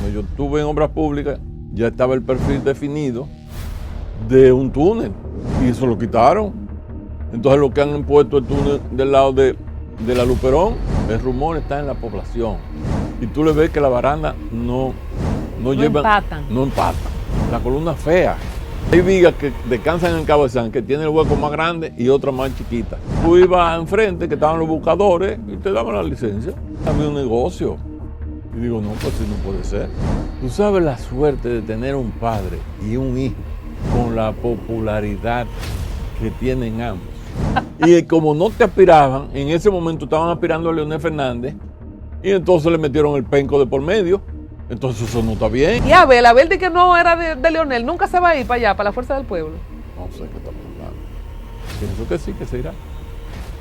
Cuando yo estuve en obras públicas, ya estaba el perfil definido de un túnel y eso lo quitaron. Entonces lo que han puesto el túnel del lado de la Luperón, el rumor está en la población. Y tú le ves que la baranda no empatan. La columna es fea. Hay vigas que descansan en el cabezal, que tiene el hueco más grande y otra más chiquita. Tú ibas enfrente, que estaban los buscadores, y te daban la licencia. Había un negocio. Y digo, no, pues así no puede ser. Tú sabes la suerte de tener un padre y un hijo con la popularidad que tienen ambos. Y como no te aspiraban, en ese momento estaban aspirando a Leonel Fernández, y entonces le metieron el penco de por medio. Entonces eso no está bien. Y Abel de que no era de Leonel, nunca se va a ir para allá, para la Fuerza del Pueblo. No sé qué está pasando. Pienso que sí, que se irá.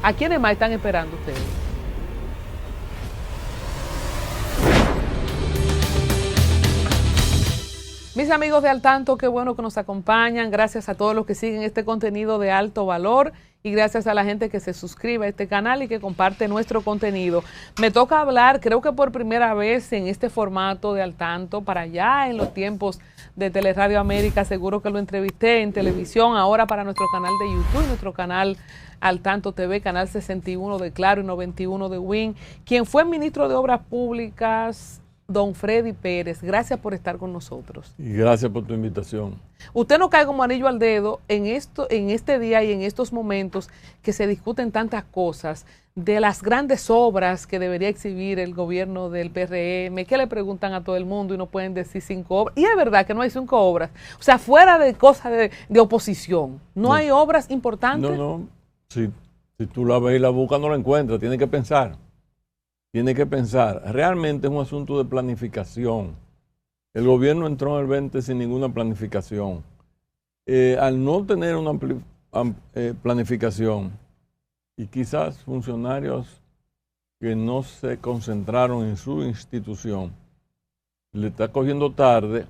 ¿A quiénes más están esperando ustedes? Mis amigos de Al Tanto, qué bueno que nos acompañan. Gracias a todos los que siguen este contenido de alto valor y gracias a la gente que se suscribe a este canal y que comparte nuestro contenido. Me toca hablar, creo que por primera vez en este formato de Al Tanto, para allá en los tiempos de Teleradio América, seguro que lo entrevisté en televisión, ahora para nuestro canal de YouTube, nuestro canal Al Tanto TV, canal 61 de Claro y 91 de Win, quien fue ministro de Obras Públicas, don Freddy Pérez. Gracias por estar con nosotros. Y gracias por tu invitación. Usted no cae como anillo al dedo en este día y en estos momentos que se discuten tantas cosas de las grandes obras que debería exhibir el gobierno del PRM, que le preguntan a todo el mundo y no pueden decir 5 obras. Y es verdad que no hay 5 obras. O sea, fuera de cosas de oposición, ¿no hay obras importantes? No. Si tú la ves y la buscas, no la encuentras. Tienes que pensar. Realmente es un asunto de planificación. El gobierno entró en el 20 sin ninguna planificación. Al no tener una planificación y quizás funcionarios que no se concentraron en su institución, le está cogiendo tarde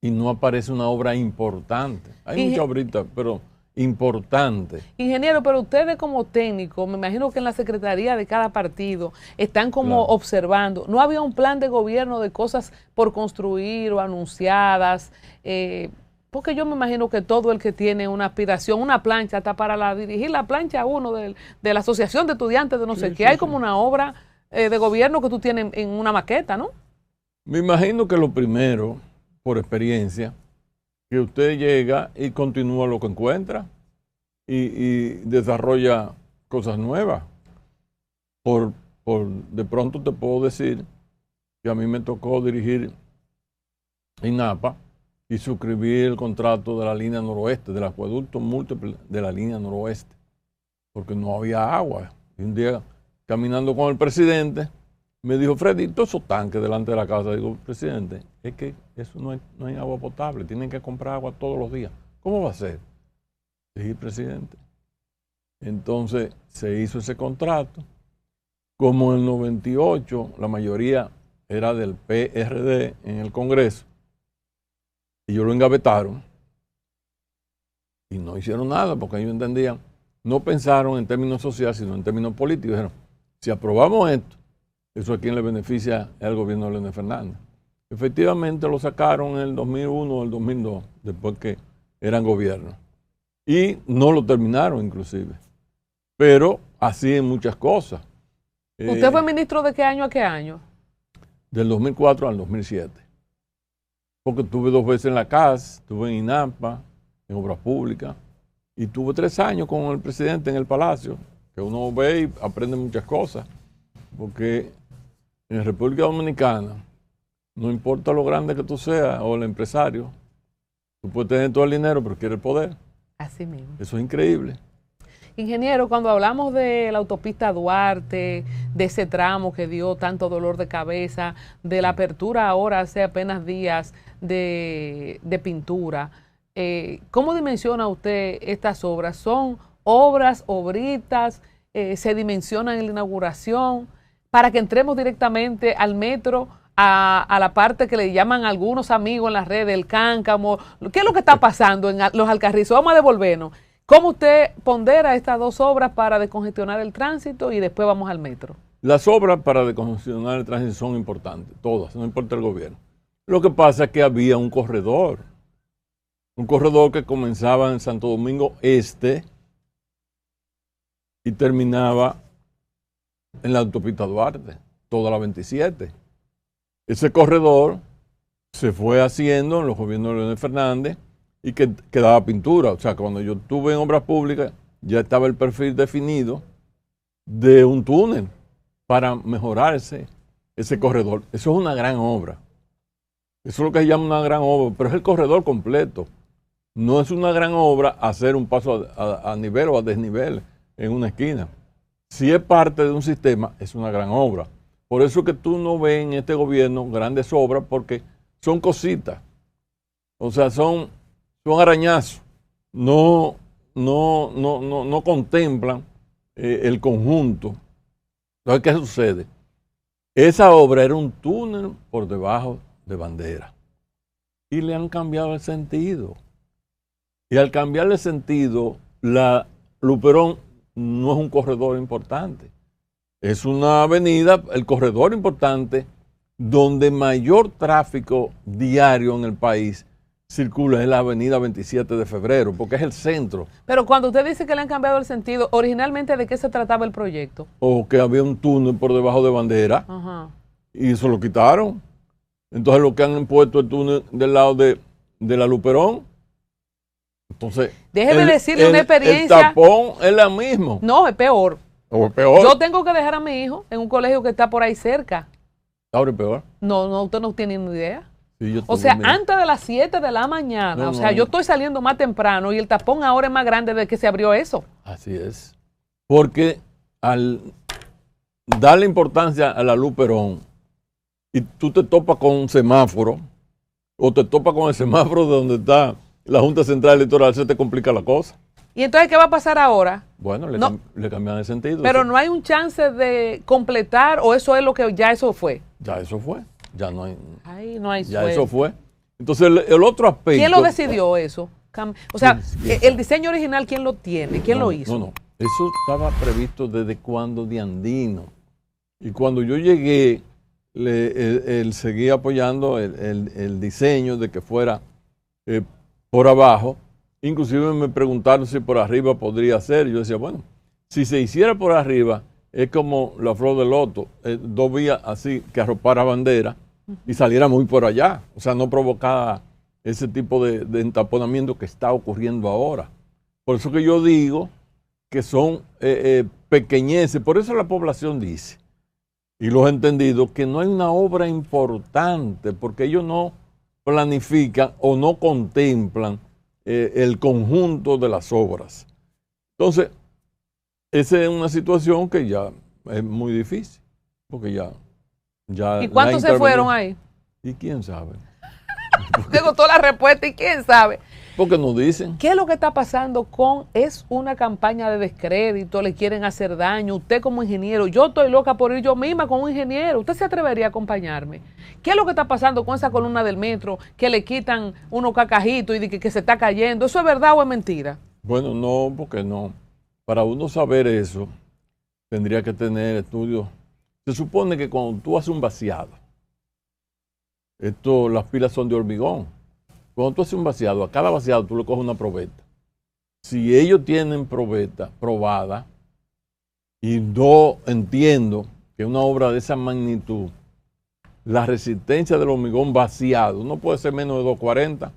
y no aparece una obra importante. Hay muchas obritas, pero importante. Ingeniero, pero ustedes como técnicos, me imagino que en la secretaría de cada partido están como observando. ¿No había un plan de gobierno de cosas por construir o anunciadas? Porque yo me imagino que todo el que tiene una aspiración, una plancha, hasta para dirigir la plancha a uno de la Asociación de Estudiantes de no sé qué, hay como una obra de gobierno que tú tienes en una maqueta, ¿no? Me imagino que lo primero, por experiencia, que usted llega y continúa lo que encuentra y desarrolla cosas nuevas. De pronto te puedo decir que a mí me tocó dirigir INAPA y suscribir el contrato de la línea noroeste, del acueducto múltiple de la línea noroeste, porque no había agua. Y un día, caminando con el presidente, me dijo, Freddy, todos esos tanques delante de la casa. Digo, presidente, es que eso no hay agua potable, tienen que comprar agua todos los días. ¿Cómo va a ser? Sí, presidente. Entonces se hizo ese contrato. Como en el 98 la mayoría era del PRD en el Congreso, y ellos lo engavetaron y no hicieron nada porque ellos entendían, no pensaron en términos sociales, sino en términos políticos. Dijeron, si aprobamos esto, eso a quien le beneficia es al gobierno de Leonel Fernández. Efectivamente lo sacaron en el 2001 o el 2002, después que eran gobierno. Y no lo terminaron inclusive. Pero así en muchas cosas. ¿Usted fue ministro de qué año a qué año? Del 2004 al 2007. Porque estuve 2 veces en la CAS, estuve en INAPA, en Obras Públicas, y tuve 3 años con el presidente en el Palacio, que uno ve y aprende muchas cosas. Porque en República Dominicana, no importa lo grande que tú seas o el empresario, tú puedes tener todo el dinero, pero quieres el poder. Así mismo. Eso es increíble. Ingeniero, cuando hablamos de la autopista Duarte, de ese tramo que dio tanto dolor de cabeza, de la apertura ahora hace apenas días de pintura, ¿cómo dimensiona usted estas obras? ¿Son obras, obritas? ¿Se dimensionan en la inauguración? Para que entremos directamente al metro, a la parte que le llaman algunos amigos en las redes, el cáncamo. ¿Qué es lo que está pasando en los Alcarrizos? Vamos a devolvernos. ¿Cómo usted pondera estas 2 obras para descongestionar el tránsito y después vamos al metro? Las obras para decongestionar el tránsito son importantes, todas, no importa el gobierno. Lo que pasa es que había un corredor que comenzaba en Santo Domingo Este y terminaba en la autopista Duarte, toda la 27. Ese corredor se fue haciendo en los gobiernos de Leonel Fernández y que daba pintura. O sea, cuando yo estuve en obras públicas, ya estaba el perfil definido de un túnel para mejorar ese corredor. Eso es una gran obra. Eso es lo que se llama una gran obra, pero es el corredor completo. No es una gran obra hacer un paso a nivel o a desnivel en una esquina. Si es parte de un sistema, es una gran obra. Por eso que tú no ves en este gobierno grandes obras, porque son cositas. O sea, son arañazos. No contemplan el conjunto. Entonces, ¿qué sucede? Esa obra era un túnel por debajo de Bandera. Y le han cambiado el sentido. Y al cambiarle el sentido, la Luperón no es un corredor importante. Es una avenida, el corredor importante, donde mayor tráfico diario en el país circula, es la avenida 27 de febrero, porque es el centro. Pero cuando usted dice que le han cambiado el sentido, originalmente, ¿de qué se trataba el proyecto? O que había un túnel por debajo de Bandera. Ajá. Y eso lo quitaron. Entonces lo que han puesto el túnel del lado de la Luperón. Entonces, déjeme decirle una experiencia. El tapón es la misma. No, es peor. ¿O es peor? Yo tengo que dejar a mi hijo en un colegio que está por ahí cerca. ¿Ahora es peor? No, usted no tiene ni idea. Sí, o sea, antes de las 7 de la mañana, yo estoy saliendo más temprano y el tapón ahora es más grande desde que se abrió eso. Así es. Porque al darle importancia a la Luperón y tú te topas con un semáforo o te topas con el semáforo de donde está la Junta Central Electoral, se te complica la cosa. ¿Y entonces qué va a pasar ahora? Bueno, le cambian el sentido. Pero no hay un chance de completar, o eso es lo que ya eso fue. Ya eso fue. Ya no hay. Ay, no hay ya suerte. Eso fue. Entonces el otro aspecto. ¿Quién lo decidió eso? O sea, el diseño original, ¿quién lo tiene? ¿Quién lo hizo? No. Eso estaba previsto desde cuando de Andino. Y cuando yo llegué, él seguía apoyando el diseño de que fuera por abajo. Inclusive me preguntaron si por arriba podría ser. Yo decía, bueno, si se hiciera por arriba, es como la flor del loto, 2 vías así que arropara Bandera y saliera muy por allá. O sea, no provocara ese tipo de entaponamiento que está ocurriendo ahora. Por eso que yo digo que son pequeñeces. Por eso la población dice, y los entendidos, que no hay una obra importante, porque ellos no planifican o no contemplan el conjunto de las obras. Entonces, esa es una situación que ya es muy difícil, porque ya ¿Y cuántos se fueron ahí? ¿Y quién sabe? Tengo toda la respuesta, ¿y quién sabe? Porque nos dicen. ¿Qué es lo que está pasando es una campaña de descrédito, le quieren hacer daño? Usted como ingeniero, yo estoy loca por ir yo misma con un ingeniero. ¿Usted se atrevería a acompañarme? ¿Qué es lo que está pasando con esa columna del metro que le quitan unos cacajitos y que se está cayendo? ¿Eso es verdad o es mentira? Bueno, no, porque no. Para uno saber eso, tendría que tener estudios. Se supone que cuando tú haces un vaciado, las pilas son de hormigón. Cuando tú haces un vaciado, a cada vaciado tú le coges una probeta. Si ellos tienen probeta probada, y no entiendo que una obra de esa magnitud, la resistencia del hormigón vaciado no puede ser menos de 240.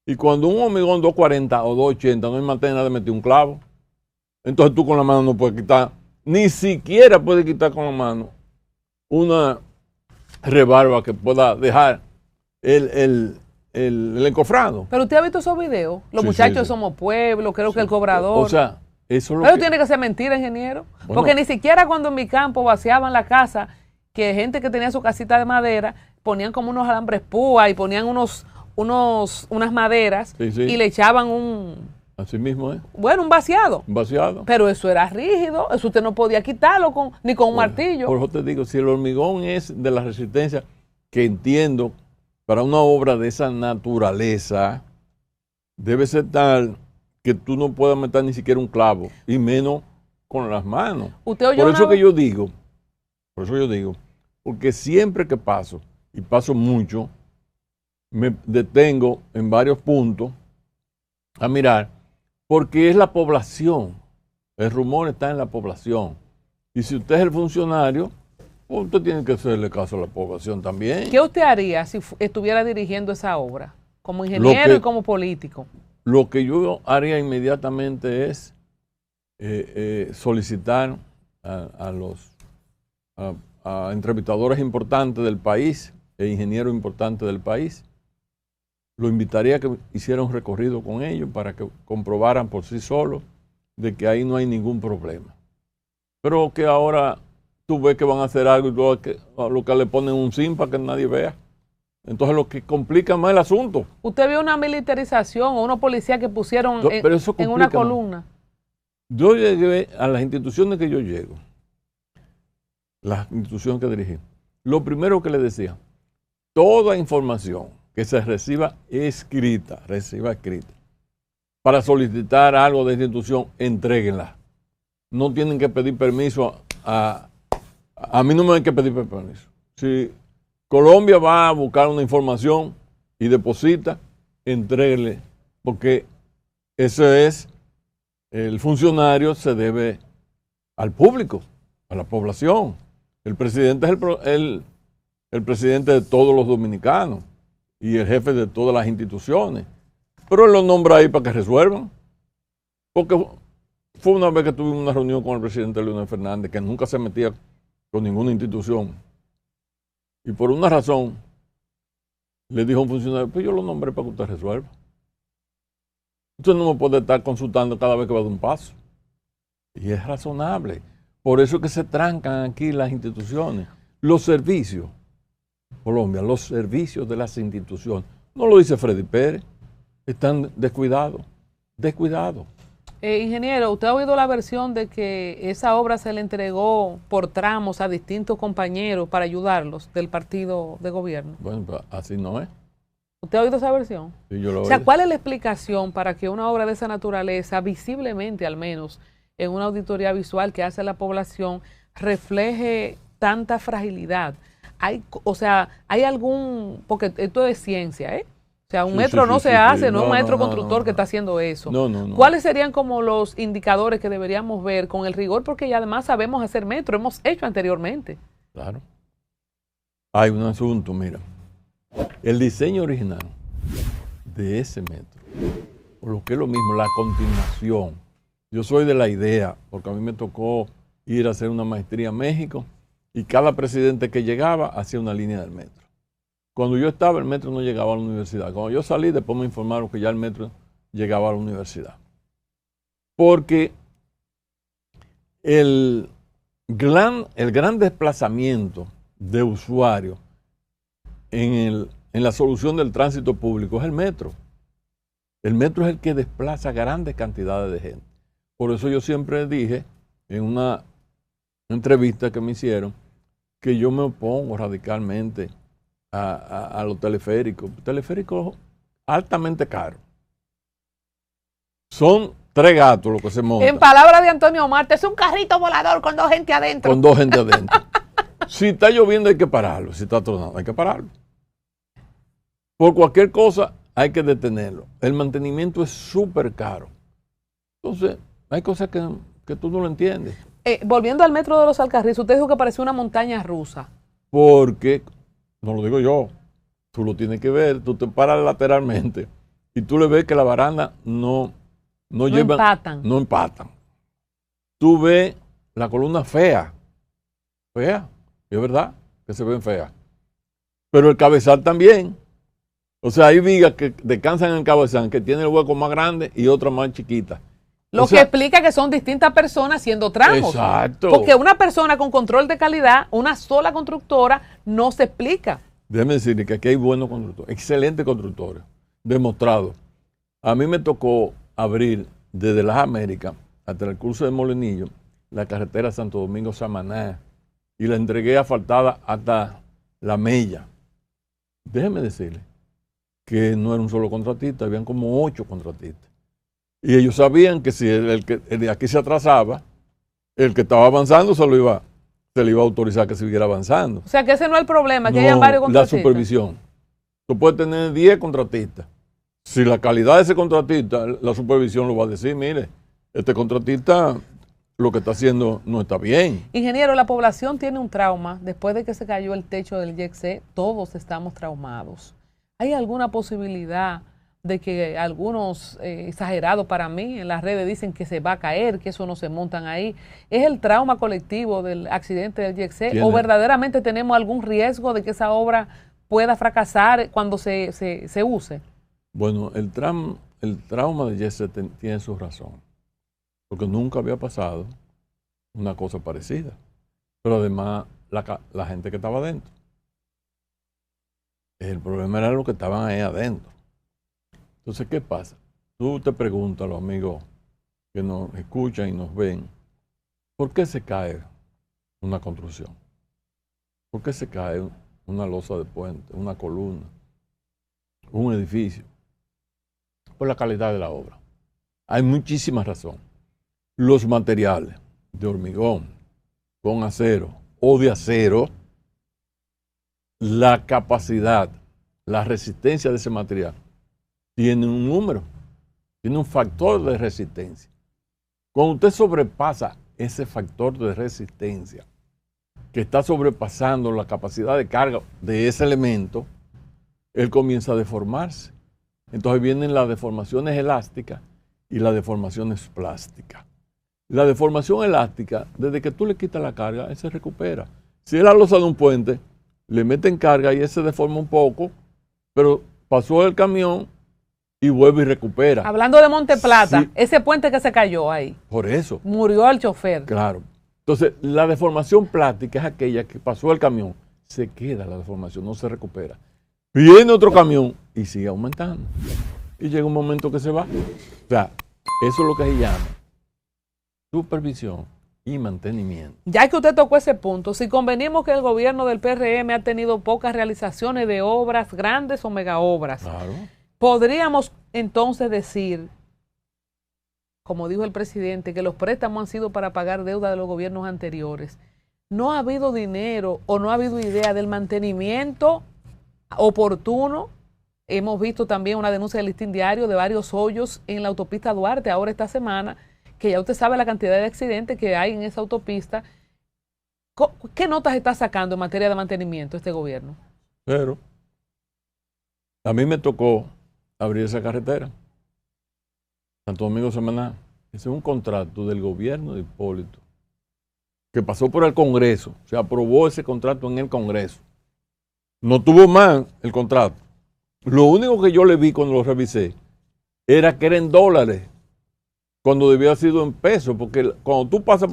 Y cuando un hormigón 240 o 280 no hay manera de meter un clavo, entonces tú con la mano no puedes quitar, ni siquiera puedes quitar con la mano una rebarba que pueda dejar el encofrado. Pero usted ha visto esos videos. Los muchachos Somos Pueblo, creo que el cobrador. O sea, eso es lo Pero tiene que ser mentira, ingeniero. Bueno, porque ni siquiera cuando en mi campo vaciaban la casa, que gente que tenía su casita de madera, ponían como unos alambres púa y ponían unas maderas y le echaban Así mismo, ¿eh? Bueno, un vaciado. Un vaciado. Pero eso era rígido, eso usted no podía quitarlo ni con un martillo. Por eso te digo, si el hormigón es de la resistencia, que entiendo, para una obra de esa naturaleza, debe ser tal que tú no puedas meter ni siquiera un clavo, y menos con las manos. ¿Usted oyó Por eso que yo digo Por eso yo digo, porque siempre que paso, y paso mucho, me detengo en varios puntos a mirar, porque es la población. El rumor está en la población. Y si usted es el funcionario, pues usted tiene que hacerle caso a la población también. ¿Qué usted haría si estuviera dirigiendo esa obra? Como ingeniero y como político. Lo que yo haría inmediatamente es solicitar a entrevistadores importantes del país e ingenieros importantes del país. Lo invitaría a que hiciera un recorrido con ellos para que comprobaran por sí solos de que ahí no hay ningún problema. Pero que ahora tú ves que van a hacer algo y lo que le ponen un sim para que nadie vea. Entonces lo que complica más el asunto. ¿Usted vio una militarización o unos policías que pusieron en una columna? Yo llegué a las instituciones que yo llego, las instituciones que dirigí. Lo primero que le decía, toda información que se reciba escrita, para solicitar algo de institución, entréguenla. No tienen que pedir permiso a mí no me hay que pedir permiso. Si Colombia va a buscar una información y deposita, entréguenle, porque ese es, el funcionario se debe al público, a la población. El presidente es el presidente de todos los dominicanos y el jefe de todas las instituciones. Pero él lo nombra ahí para que resuelvan. Porque fue una vez que tuvimos una reunión con el presidente Leonel Fernández, que nunca se metía con ninguna institución. Y por una razón, le dijo a un funcionario, pues yo lo nombré para que usted resuelva. Usted no me puede estar consultando cada vez que va de un paso. Y es razonable. Por eso es que se trancan aquí las instituciones. Los servicios, Colombia, los servicios de las instituciones, no lo dice Freddy Pérez, están descuidados. Ingeniero, ¿usted ha oído la versión de que esa obra se le entregó por tramos a distintos compañeros para ayudarlos del partido de gobierno? Bueno, pues así no es. ¿Usted ha oído esa versión? Sí, yo lo he oído. O sea, ¿cuál es la explicación para que una obra de esa naturaleza, visiblemente al menos, en una auditoría visual que hace la población, refleje tanta fragilidad? Hay algún, porque esto es ciencia, ¿eh? O sea, un metro no se hace, no es un maestro constructor que está haciendo eso. No. ¿Cuáles serían como los indicadores que deberíamos ver con el rigor? Porque ya además sabemos hacer metro, hemos hecho anteriormente. Claro. Hay un asunto, mira. El diseño original de ese metro, por lo que es lo mismo, la continuación. Yo soy de la idea, porque a mí me tocó ir a hacer una maestría a México y cada presidente que llegaba hacía una línea del metro. Cuando yo estaba, el metro no llegaba a la universidad. Cuando yo salí, después me informaron que ya el metro llegaba a la universidad. Porque el gran desplazamiento de usuarios en la solución del tránsito público es el metro. El metro es el que desplaza grandes cantidades de gente. Por eso yo siempre dije en una entrevista que me hicieron que yo me opongo radicalmente a los teleféricos. Teleféricos altamente caros. Son 3 gatos los que se montan. En palabras de Antonio Marte, es un carrito volador con 2 gente adentro. Con 2 gente adentro. Si está lloviendo hay que pararlo, si está tronando hay que pararlo. Por cualquier cosa hay que detenerlo. El mantenimiento es súper caro. Entonces, hay cosas que tú no lo entiendes. Volviendo al metro de los Alcarrizos, usted dijo que parecía una montaña rusa. Porque, no lo digo yo, tú lo tienes que ver, tú te paras lateralmente y tú le ves que la baranda no empatan. Tú ves la columna fea, es verdad que se ven feas. Pero el cabezal también. O sea, hay vigas que descansan en el cabezal, que tiene el hueco más grande y otra más chiquita. Lo que explica que son distintas personas haciendo tramos. Exacto. Porque una persona con control de calidad, una sola constructora, no se explica. Déjeme decirle que aquí hay buenos constructores, excelentes constructores, demostrados. A mí me tocó abrir desde las Américas hasta el curso de Molinillo la carretera Santo Domingo-Samaná y la entregué asfaltada hasta La Mella. Déjeme decirle que no era un solo contratista, habían como 8 contratistas. Y ellos sabían que si el de aquí se atrasaba, el que estaba avanzando se lo iba se le iba a autorizar que siguiera avanzando. O sea, que ese no es el problema, que hayan varios contratistas. La supervisión. Tú puedes tener 10 contratistas. Si la calidad de ese contratista, la supervisión lo va a decir, mire, este contratista lo que está haciendo no está bien. Ingeniero, la población tiene un trauma. Después de que se cayó el techo del YECC, todos estamos traumados. ¿Hay alguna posibilidad de que algunos exagerados para mí en las redes dicen que se va a caer, que eso no se montan ahí? ¿Es el trauma colectivo del accidente del YECC o verdaderamente tenemos algún riesgo de que esa obra pueda fracasar cuando se use? Bueno, el trauma del YECC tiene su razón, porque nunca había pasado una cosa parecida, pero además la gente que estaba adentro. El problema era lo que estaban ahí adentro. Entonces, ¿qué pasa? Tú te preguntas a los amigos que nos escuchan y nos ven, ¿por qué se cae una construcción? ¿Por qué se cae una losa de puente, una columna, un edificio? Por la calidad de la obra. Hay muchísimas razones. Los materiales de hormigón, con acero o de acero, la capacidad, la resistencia de ese material tiene un número, tiene un factor de resistencia. Cuando usted sobrepasa ese factor de resistencia, que está sobrepasando la capacidad de carga de ese elemento, él comienza a deformarse. Entonces vienen las deformaciones elásticas y las deformaciones plásticas. La deformación elástica, desde que tú le quitas la carga, él se recupera. Si es la losa de un puente, le meten carga y él se deforma un poco, pero pasó el camión y vuelve y recupera. Hablando de Monte Plata, sí, ese puente que se cayó ahí. Por eso. Murió el chofer. Claro. Entonces, la deformación plástica es aquella que pasó el camión, se queda la deformación, no se recupera. Viene otro camión y sigue aumentando. Y llega un momento que se va. O sea, eso es lo que se llama supervisión y mantenimiento. Ya que usted tocó ese punto, si convenimos que el gobierno del PRM ha tenido pocas realizaciones de obras grandes o megaobras, Claro. podríamos entonces decir, como dijo el presidente, que los préstamos han sido para pagar deuda de los gobiernos anteriores. No ha habido dinero o no ha habido idea del mantenimiento oportuno. Hemos visto también una denuncia del Listín Diario de varios hoyos en la autopista Duarte, ahora esta semana, que ya usted sabe la cantidad de accidentes que hay en esa autopista. ¿Qué notas está sacando en materia de mantenimiento este gobierno? Pero a mí me tocó abrir esa carretera, Santo Domingo Samaná. Ese es un contrato del gobierno de Hipólito, que pasó por el Congreso. Se aprobó ese contrato en el Congreso. No tuvo más el contrato. Lo único que yo le vi cuando lo revisé era que era en dólares, cuando debía haber sido en pesos, porque cuando tú pasas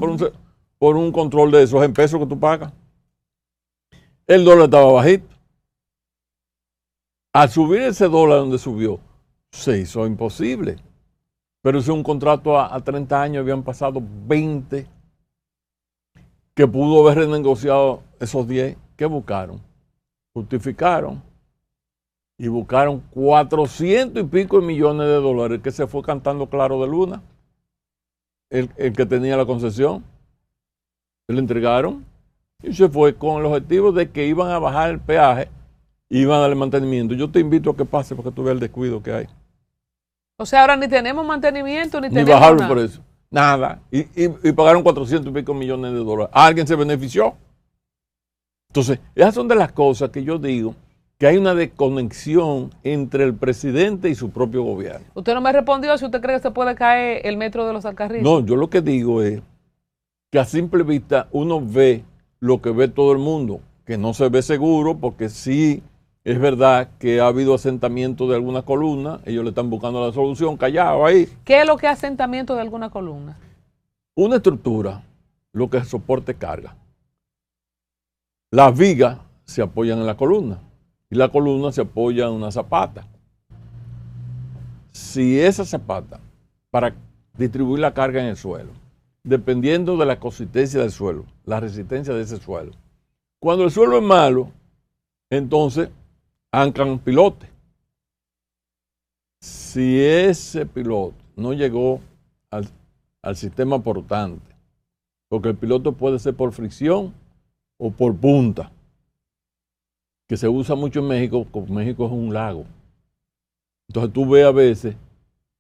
por un control de esos en pesos que tú pagas, el dólar estaba bajito. Al subir ese dólar donde subió, se hizo imposible. Pero ese es un contrato a 30 años, habían pasado 20, que pudo haber renegociado esos 10. ¿Qué buscaron? Justificaron y buscaron 400 y pico de millones de dólares, que se fue cantando Claro de Luna, el que tenía la concesión. Se le entregaron y se fue con el objetivo de que iban a bajar el peaje y iban a darle mantenimiento. Yo te invito a que pase para que tú veas el descuido que hay. O sea, ahora ni tenemos mantenimiento, ni tenemos bajaron nada. por eso. Nada. Y pagaron 400 y pico millones de dólares. ¿Alguien se benefició? Entonces, esas son de las cosas que yo digo, que hay una desconexión entre el presidente y su propio gobierno. Usted no me respondió si usted cree que se puede caer el metro de los Alcarrizos. No, yo lo que digo es que a simple vista uno ve lo que ve todo el mundo, que no se ve seguro, porque sí es verdad que ha habido asentamiento de alguna columna, ellos le están buscando la solución, callado ahí. ¿Qué es lo que es asentamiento de alguna columna? Una estructura, lo que soporte carga. Las vigas se apoyan en la columna y la columna se apoya en una zapata. Si esa zapata, para distribuir la carga en el suelo, dependiendo de la consistencia del suelo, la resistencia de ese suelo, cuando el suelo es malo, entonces anclan pilote. Si ese pilote no llegó al sistema portante, porque el piloto puede ser por fricción o por punta, que se usa mucho en México, porque México es un lago. Entonces tú ves a veces,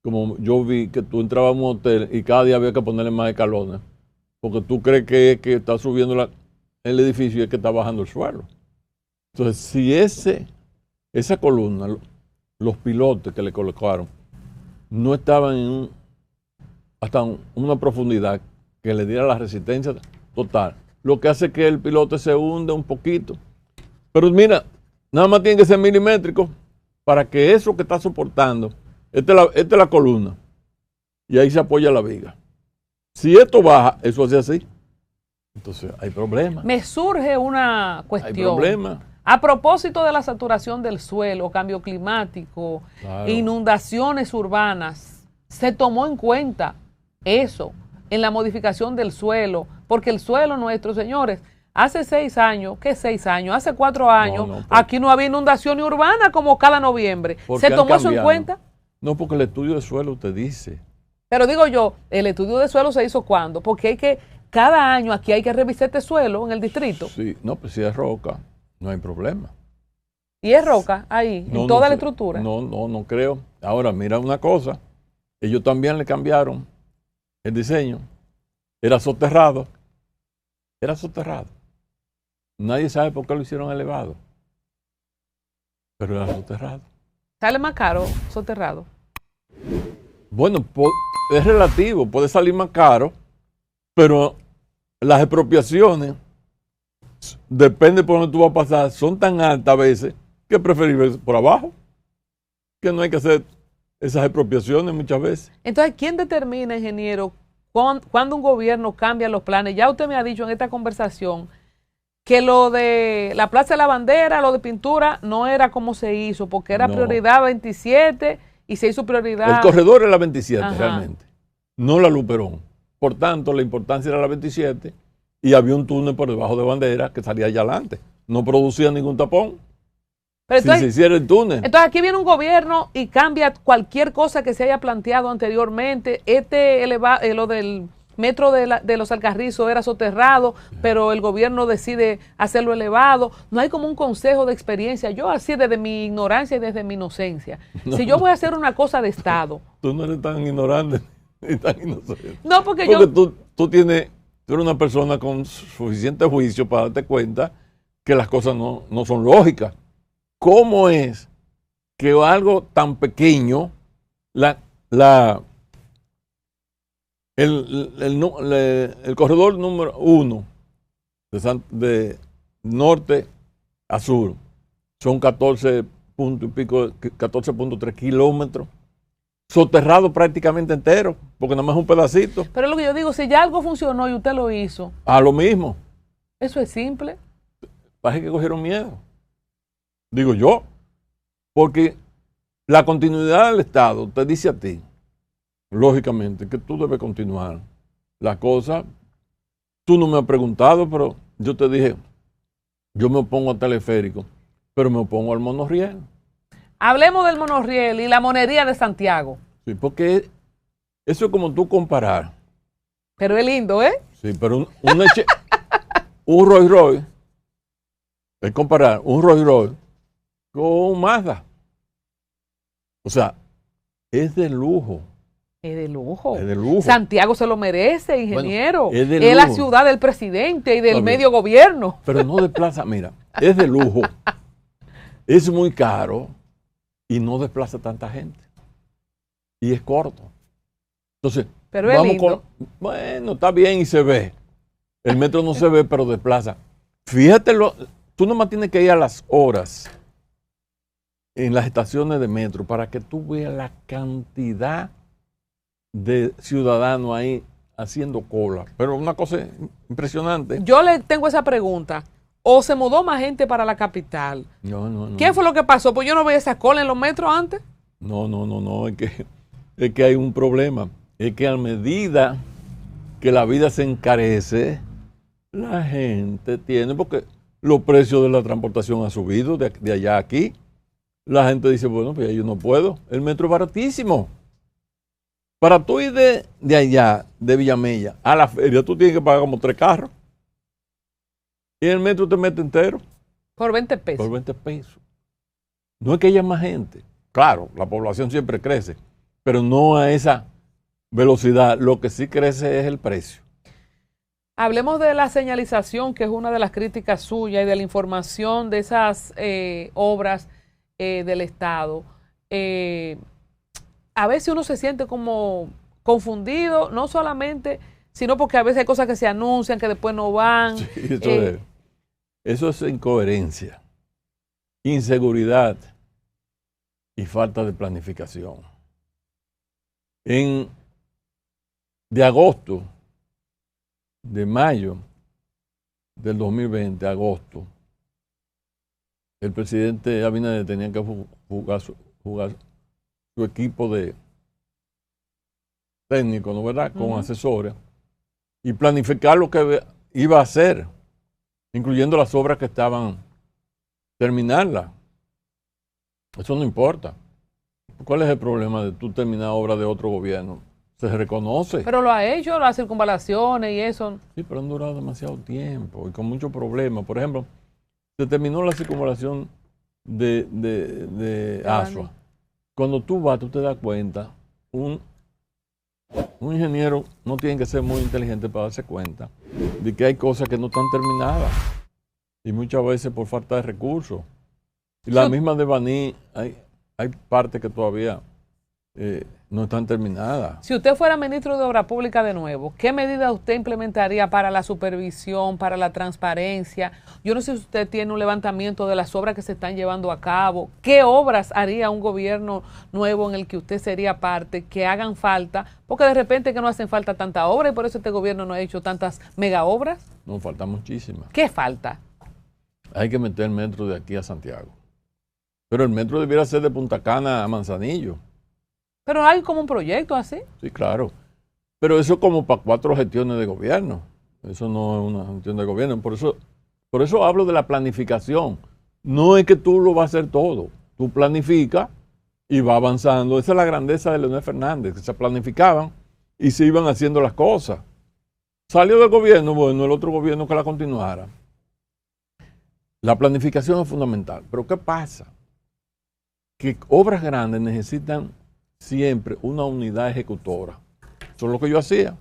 como yo vi que tú entrabas a un hotel y cada día había que ponerle más escalones, porque tú crees que es que está subiendo el edificio y es que está bajando el suelo. Entonces, si esa columna, los pilotes que le colocaron, no estaban hasta una profundidad que le diera la resistencia total, lo que hace que el pilote se hunde un poquito. Pero mira, nada más tiene que ser milimétrico para que eso que está soportando, esta es la columna, y ahí se apoya la viga. Si esto baja, eso hace así. Entonces hay problemas. Me surge una cuestión. Hay problemas. A propósito de la saturación del suelo, cambio climático, Claro. Inundaciones urbanas, se tomó en cuenta eso en la modificación del suelo, porque el suelo nuestro, señores, hace 6 años, ¿qué 6 años? Hace 4 años, aquí no había inundación urbana como cada noviembre. ¿Se tomó eso en cuenta? No, porque el estudio de suelo te dice. Pero digo yo, ¿el estudio de suelo se hizo cuándo? Porque cada año aquí hay que revisar este suelo en el distrito. Sí, no, pues si es roca, no hay problema. ¿Y es roca ahí, en toda la estructura? No creo. Ahora, mira una cosa, ellos también le cambiaron el diseño. Era soterrado. Nadie sabe por qué lo hicieron elevado. Pero era soterrado. ¿Sale más caro soterrado? Bueno, es relativo, puede salir más caro, pero las expropiaciones, depende por donde tú vas a pasar, son tan altas a veces que es preferible por abajo, que no hay que hacer esas expropiaciones muchas veces. Entonces, ¿quién determina, ingeniero, cuando un gobierno cambia los planes? Ya usted me ha dicho en esta conversación que lo de la Plaza de la Bandera, lo de pintura, no era como se hizo, porque era prioridad 27 y se hizo prioridad. El corredor era la 27 Ajá. realmente, no la Luperón. Por tanto, la importancia era la 27 y había un túnel por debajo de Bandera que salía allá adelante. No producía ningún tapón. Pero entonces, si se hiciera el túnel. Entonces aquí viene un gobierno y cambia cualquier cosa que se haya planteado anteriormente. Lo del metro de los Alcarrizos era soterrado, pero el gobierno decide hacerlo elevado. No hay como un consejo de experiencia. Yo así desde mi ignorancia y desde mi inocencia. Si yo voy a hacer una cosa de Estado. Tú no eres tan ignorante ni tan inocente. No, porque tú eres una persona con suficiente juicio para darte cuenta que las cosas no son lógicas. ¿Cómo es que algo tan pequeño, el corredor número 1 de norte a sur son 14.3 kilómetros, soterrado prácticamente entero, porque nada más es un pedacito? Pero lo que yo digo, si ya algo funcionó y usted lo hizo. A lo mismo. Eso es simple. Parece que cogieron miedo. Digo yo, porque la continuidad del Estado te dice a ti, lógicamente, que tú debes continuar la cosa. Tú no me has preguntado, pero yo te dije, yo me opongo al teleférico, pero me opongo al monorriel. Hablemos del monorriel y la monería de Santiago. Sí, porque eso es como tú comparar. Pero es lindo, ¿eh? Sí, pero un Rolls Royce, es comparar un Rolls Royce con un Mazda. O sea, es de lujo. Es de lujo. Es de lujo. Santiago se lo merece, ingeniero. Bueno, es de lujo. Es la lujo. ciudad del presidente y del medio gobierno. Pero no desplaza, mira, es de lujo. Es muy caro y no desplaza tanta gente. Y es corto. Entonces, pero es lindo. Bueno, está bien y se ve. El metro no se ve, pero desplaza. Fíjate, tú nomás tienes que ir a las horas en las estaciones de metro para que tú veas la cantidad de ciudadanos ahí haciendo cola. Pero una cosa impresionante. Yo le tengo esa pregunta. ¿O se mudó más gente para la capital? No. ¿Qué fue lo que pasó? Pues yo no veía esa cola en los metros antes. No. Es que hay un problema. Es que a medida que la vida se encarece, la gente tiene, porque los precios de la transportación han subido de allá a aquí. La gente dice, bueno, pues yo no puedo. El metro es baratísimo. Para tú ir de allá, de Villamella, a la feria, tú tienes que pagar como 3 carros. Y el metro te mete entero. Por 20 pesos. Por 20 pesos. No es que haya más gente. Claro, la población siempre crece, pero no a esa velocidad. Lo que sí crece es el precio. Hablemos de la señalización, que es una de las críticas suyas, y de la información de esas obras del Estado. A veces uno se siente como confundido, no solamente, sino porque a veces hay cosas que se anuncian que después no van. Sí, eso es incoherencia, inseguridad y falta de planificación. De agosto, de mayo del 2020, agosto, el presidente Abinader tenía que jugar su equipo de técnico, ¿no verdad? Con asesores y planificar lo que iba a hacer, incluyendo las obras que estaban terminarlas. Eso no importa. ¿Cuál es el problema de tú terminar obras de otro gobierno? Se reconoce. Pero lo ha hecho, las circunvalaciones y eso. Sí, pero han durado demasiado tiempo y con muchos problemas. Por ejemplo, se terminó la circunvalación de Asua. Cuando tú vas, tú te das cuenta, un ingeniero no tiene que ser muy inteligente para darse cuenta de que hay cosas que no están terminadas. Y muchas veces por falta de recursos. Y la misma de Baní, hay partes que todavía no están terminadas. Si usted fuera ministro de Obra Pública de nuevo, ¿qué medidas usted implementaría para la supervisión, para la transparencia? Yo no sé si usted tiene un levantamiento de las obras que se están llevando a cabo. ¿Qué obras haría un gobierno nuevo en el que usted sería parte, que hagan falta? Porque de repente que no hacen falta tanta obra y por eso este gobierno no ha hecho tantas mega obras. No, falta muchísimas. ¿Qué falta? Hay que meter el metro de aquí a Santiago. Pero el metro debiera ser de Punta Cana a Manzanillo. Pero hay como un proyecto así. Sí, claro. Pero eso es como para 4 gestiones de gobierno. Eso no es una gestión de gobierno. Por eso hablo de la planificación. No es que tú lo vas a hacer todo. Tú planificas y va avanzando. Esa es la grandeza de Leonel Fernández, que se planificaban y se iban haciendo las cosas. Salió del gobierno, bueno, el otro gobierno que la continuara. La planificación es fundamental. Pero ¿qué pasa? Que obras grandes necesitan siempre una unidad ejecutora. Eso es lo que yo hacía.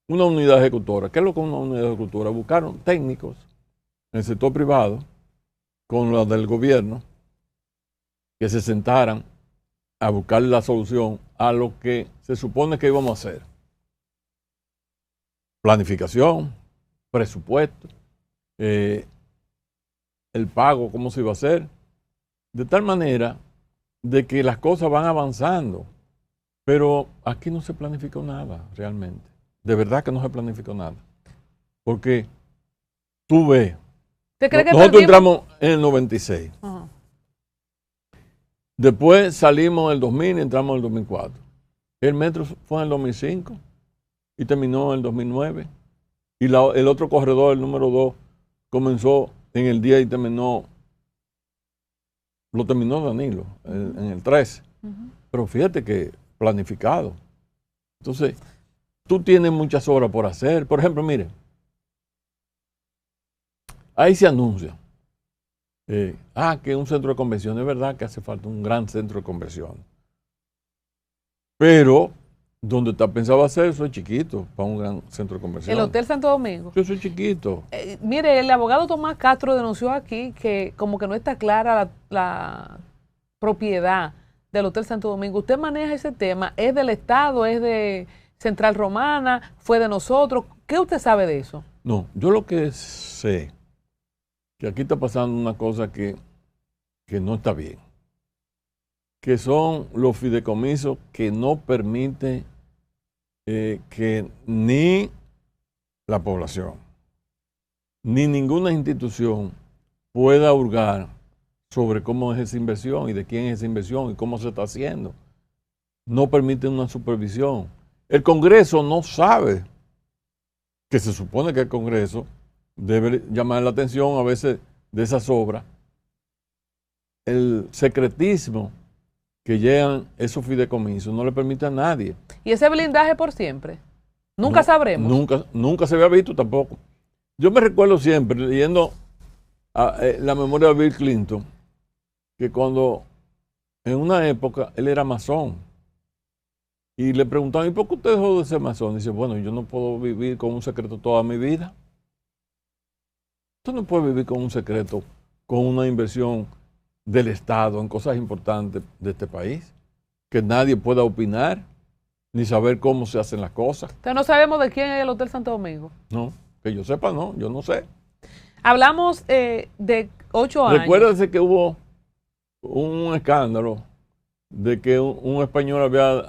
Una unidad ejecutora. ¿Qué es lo que es una unidad ejecutora? Buscaron técnicos en el sector privado con los del gobierno que se sentaran a buscar la solución a lo que se supone que íbamos a hacer. Planificación, presupuesto, el pago, cómo se iba a hacer. De tal manera de que las cosas van avanzando. Pero aquí no se planificó nada realmente. De verdad que no se planificó nada. Porque tú ves, nosotros entramos en el 96. Uh-huh. Después salimos en el 2000 y entramos en el 2004. El metro fue en el 2005 y terminó en el 2009. Y el otro corredor, el número 2, comenzó en el 10 y lo terminó Danilo en el 13. Uh-huh. Pero fíjate que planificado. Entonces, tú tienes muchas obras por hacer. Por ejemplo, mire, ahí se anuncia que un centro de convención, es verdad que hace falta un gran centro de convención. Pero donde está pensado hacer eso es chiquito para un gran centro de convención. El Hotel Santo Domingo. Eso es chiquito. Mire, el abogado Tomás Castro denunció aquí que como que no está clara la propiedad del Hotel Santo Domingo. ¿Usted maneja ese tema? ¿Es del Estado? ¿Es de Central Romana? ¿Fue de nosotros? ¿Qué usted sabe de eso? No, yo lo que sé, que aquí está pasando una cosa que no está bien, que son los fideicomisos que no permiten que ni la población, ni ninguna institución pueda hurgar sobre cómo es esa inversión y de quién es esa inversión y cómo se está haciendo. No permiten una supervisión. El Congreso no sabe, que se supone que el Congreso debe llamar la atención a veces de esas obras. El secretismo que llegan esos fideicomisos no le permite a nadie. ¿Y ese blindaje por siempre? Nunca sabremos. Nunca se había visto tampoco. Yo me recuerdo siempre, leyendo la memoria de Bill Clinton, que cuando en una época él era masón, y le preguntaban, ¿y por qué usted dejó de ser masón? Dice, bueno, yo no puedo vivir con un secreto toda mi vida. Usted no puede vivir con un secreto, con una inversión del Estado en cosas importantes de este país, que nadie pueda opinar, ni saber cómo se hacen las cosas. Entonces no sabemos de quién es el Hotel Santo Domingo. No, que yo sepa, no, yo no sé. Hablamos de 8 años. Recuérdese que hubo un escándalo de que un español había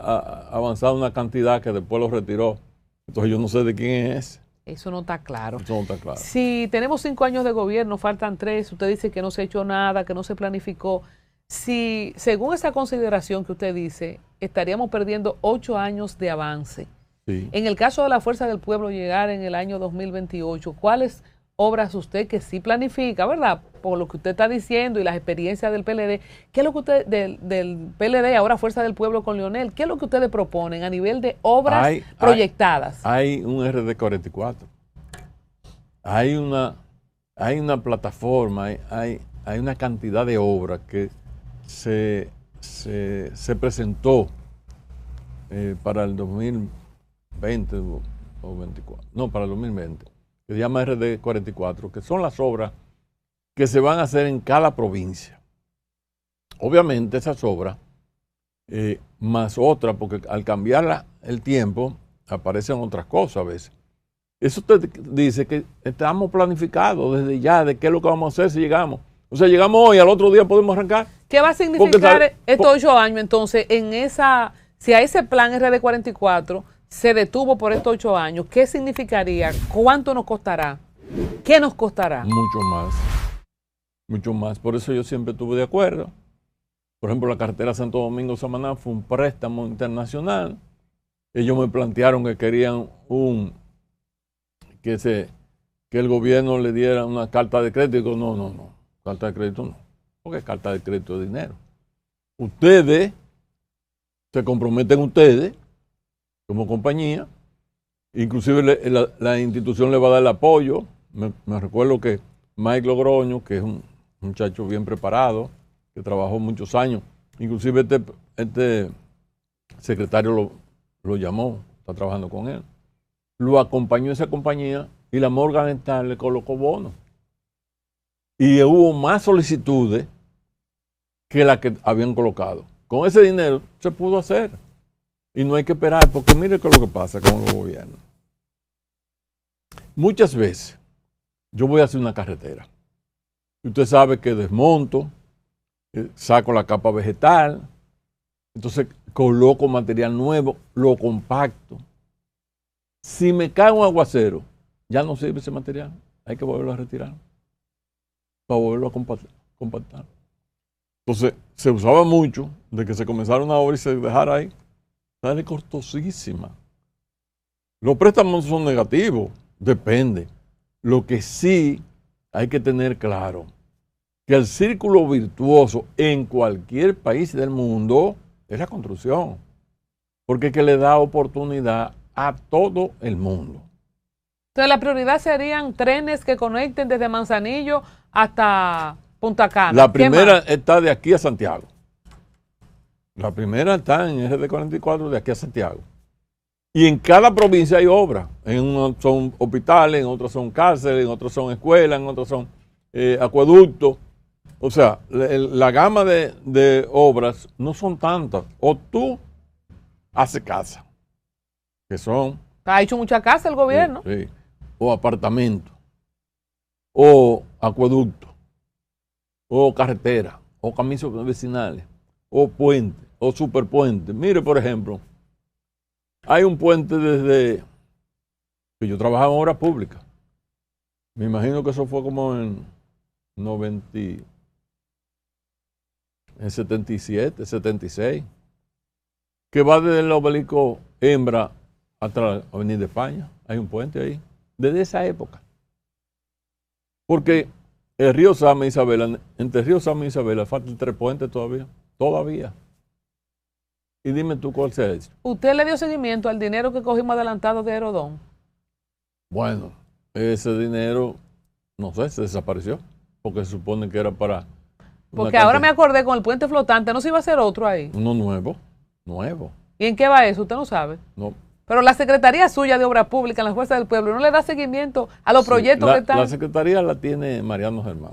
avanzado una cantidad que después lo retiró. Entonces yo no sé de quién es. Eso no está claro. Eso no está claro. Si tenemos 5 años de gobierno, faltan 3, usted dice que no se ha hecho nada, que no se planificó. Si, según esa consideración que usted dice, estaríamos perdiendo 8 años de avance. Sí. En el caso de la Fuerza del Pueblo llegar en el año 2028, ¿cuáles obras usted que sí planifica, verdad? Por lo que usted está diciendo y las experiencias del PLD, ¿qué es lo que usted, del PLD, ahora Fuerza del Pueblo con Leonel, qué es lo que ustedes proponen a nivel de obras proyectadas? Hay un RD 44. Hay una plataforma, hay una cantidad de obras que se presentó para el 2020 o 24, no, para el 2020, que se llama RD 44, que son las obras que se van a hacer en cada provincia. Obviamente esas obras, más otras, porque al cambiar el tiempo, aparecen otras cosas a veces. Eso usted dice que estamos planificados desde ya de qué es lo que vamos a hacer si llegamos. O sea, llegamos hoy, al otro día podemos arrancar. ¿Qué va a significar estos 8 años entonces en esa, si a ese plan RD 44 se detuvo por estos 8 años, ¿qué significaría? ¿Cuánto nos costará? ¿Qué nos costará? Mucho más. Mucho más. Por eso yo siempre estuve de acuerdo. Por ejemplo, la carretera Santo Domingo-Samaná fue un préstamo internacional. Ellos me plantearon que querían que el gobierno le diera una carta de crédito. No. Carta de crédito no. Porque carta de crédito es dinero. Ustedes, se comprometen ustedes, como compañía, inclusive la institución le va a dar el apoyo. Me recuerdo que Mike Logroño, que es un muchacho bien preparado, que trabajó muchos años, inclusive este secretario lo llamó, está trabajando con él, lo acompañó a esa compañía y la Morgan Stanley le colocó bonos. Y hubo más solicitudes que las que habían colocado. Con ese dinero se pudo hacer. Y no hay que esperar, porque mire qué es lo que pasa con los gobiernos. Muchas veces yo voy a hacer una carretera. Y usted sabe que desmonto, saco la capa vegetal, entonces coloco material nuevo, lo compacto. Si me cae un aguacero, ya no sirve ese material. Hay que volverlo a retirar para volverlo a compactar. Entonces, se usaba mucho de que se comenzara una obra y se dejara ahí. Sale costosísima. Los préstamos son negativos, depende. Lo que sí hay que tener claro, que el círculo virtuoso en cualquier país del mundo es la construcción, porque es que le da oportunidad a todo el mundo. Entonces la prioridad serían trenes que conecten desde Manzanillo hasta Punta Cana. La primera está de aquí a Santiago. La primera está en RD 44 de aquí a Santiago. Y en cada provincia hay obras. En unas son hospitales, en otras son cárceles, en otras son escuelas, en otras son acueductos. O sea, la gama de obras no son tantas. O tú haces casa, que son... Ha hecho mucha casa el gobierno. Sí. O apartamentos, o acueductos, o carretera, o caminos vecinales, o puentes, o superpuentes. Mire, por ejemplo, hay un puente desde que yo trabajaba en obras públicas. Me imagino que eso fue como en 77, 76, que va desde el obelisco Hembra hasta la Avenida España. Hay un puente ahí, desde esa época. Porque el río Sama y Isabela, entre el río Sama y Isabela faltan 3 puentes todavía. Y dime tú cuál se ha hecho. ¿Usted le dio seguimiento al dinero que cogimos adelantado de Aerodón? Bueno, ese dinero, no sé, se desapareció, porque se supone que era para... Porque ahora me acordé, con el puente flotante, ¿no se iba a hacer otro ahí? Uno nuevo. ¿Y en qué va eso? Usted no sabe. No. Pero la Secretaría suya de Obras Públicas, en la Fuerza del Pueblo, ¿no le da seguimiento a los proyectos que están? La Secretaría la tiene Mariano Germán.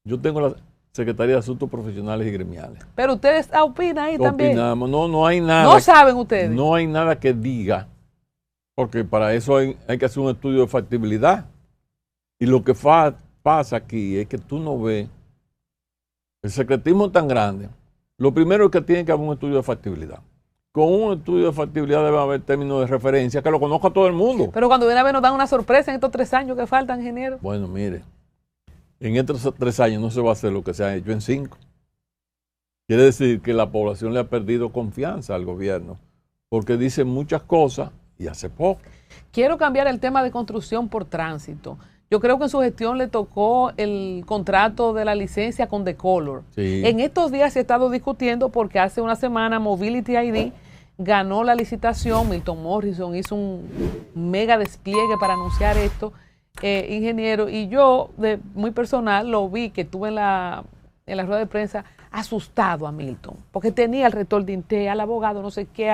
Yo tengo la Secretaría de Asuntos Profesionales y Gremiales. Pero ustedes opinan ahí también. Opinamos, no hay nada. No saben ustedes. No hay nada que diga, porque para eso hay que hacer un estudio de factibilidad. Y lo que pasa aquí es que tú no ves el secretismo tan grande. Lo primero es que tiene que haber un estudio de factibilidad. Con un estudio de factibilidad debe haber términos de referencia que lo conozca todo el mundo. Pero cuando viene a ver nos dan una sorpresa en estos 3 años que faltan, ingeniero. Bueno, mire, en estos 3 años no se va a hacer lo que se ha hecho en 5. Quiere decir que la población le ha perdido confianza al gobierno, porque dice muchas cosas y hace poco. Quiero cambiar el tema de construcción por tránsito. Yo creo que en su gestión le tocó el contrato de la licencia con Decolor. Sí. En estos días se ha estado discutiendo porque hace una semana Mobility ID ganó la licitación. Milton Morrison hizo un mega despliegue para anunciar esto, ingeniero. Y yo, muy personal, lo vi que estuve en la rueda de prensa asustado a Milton, porque tenía al rector de INTE, al abogado, no sé qué,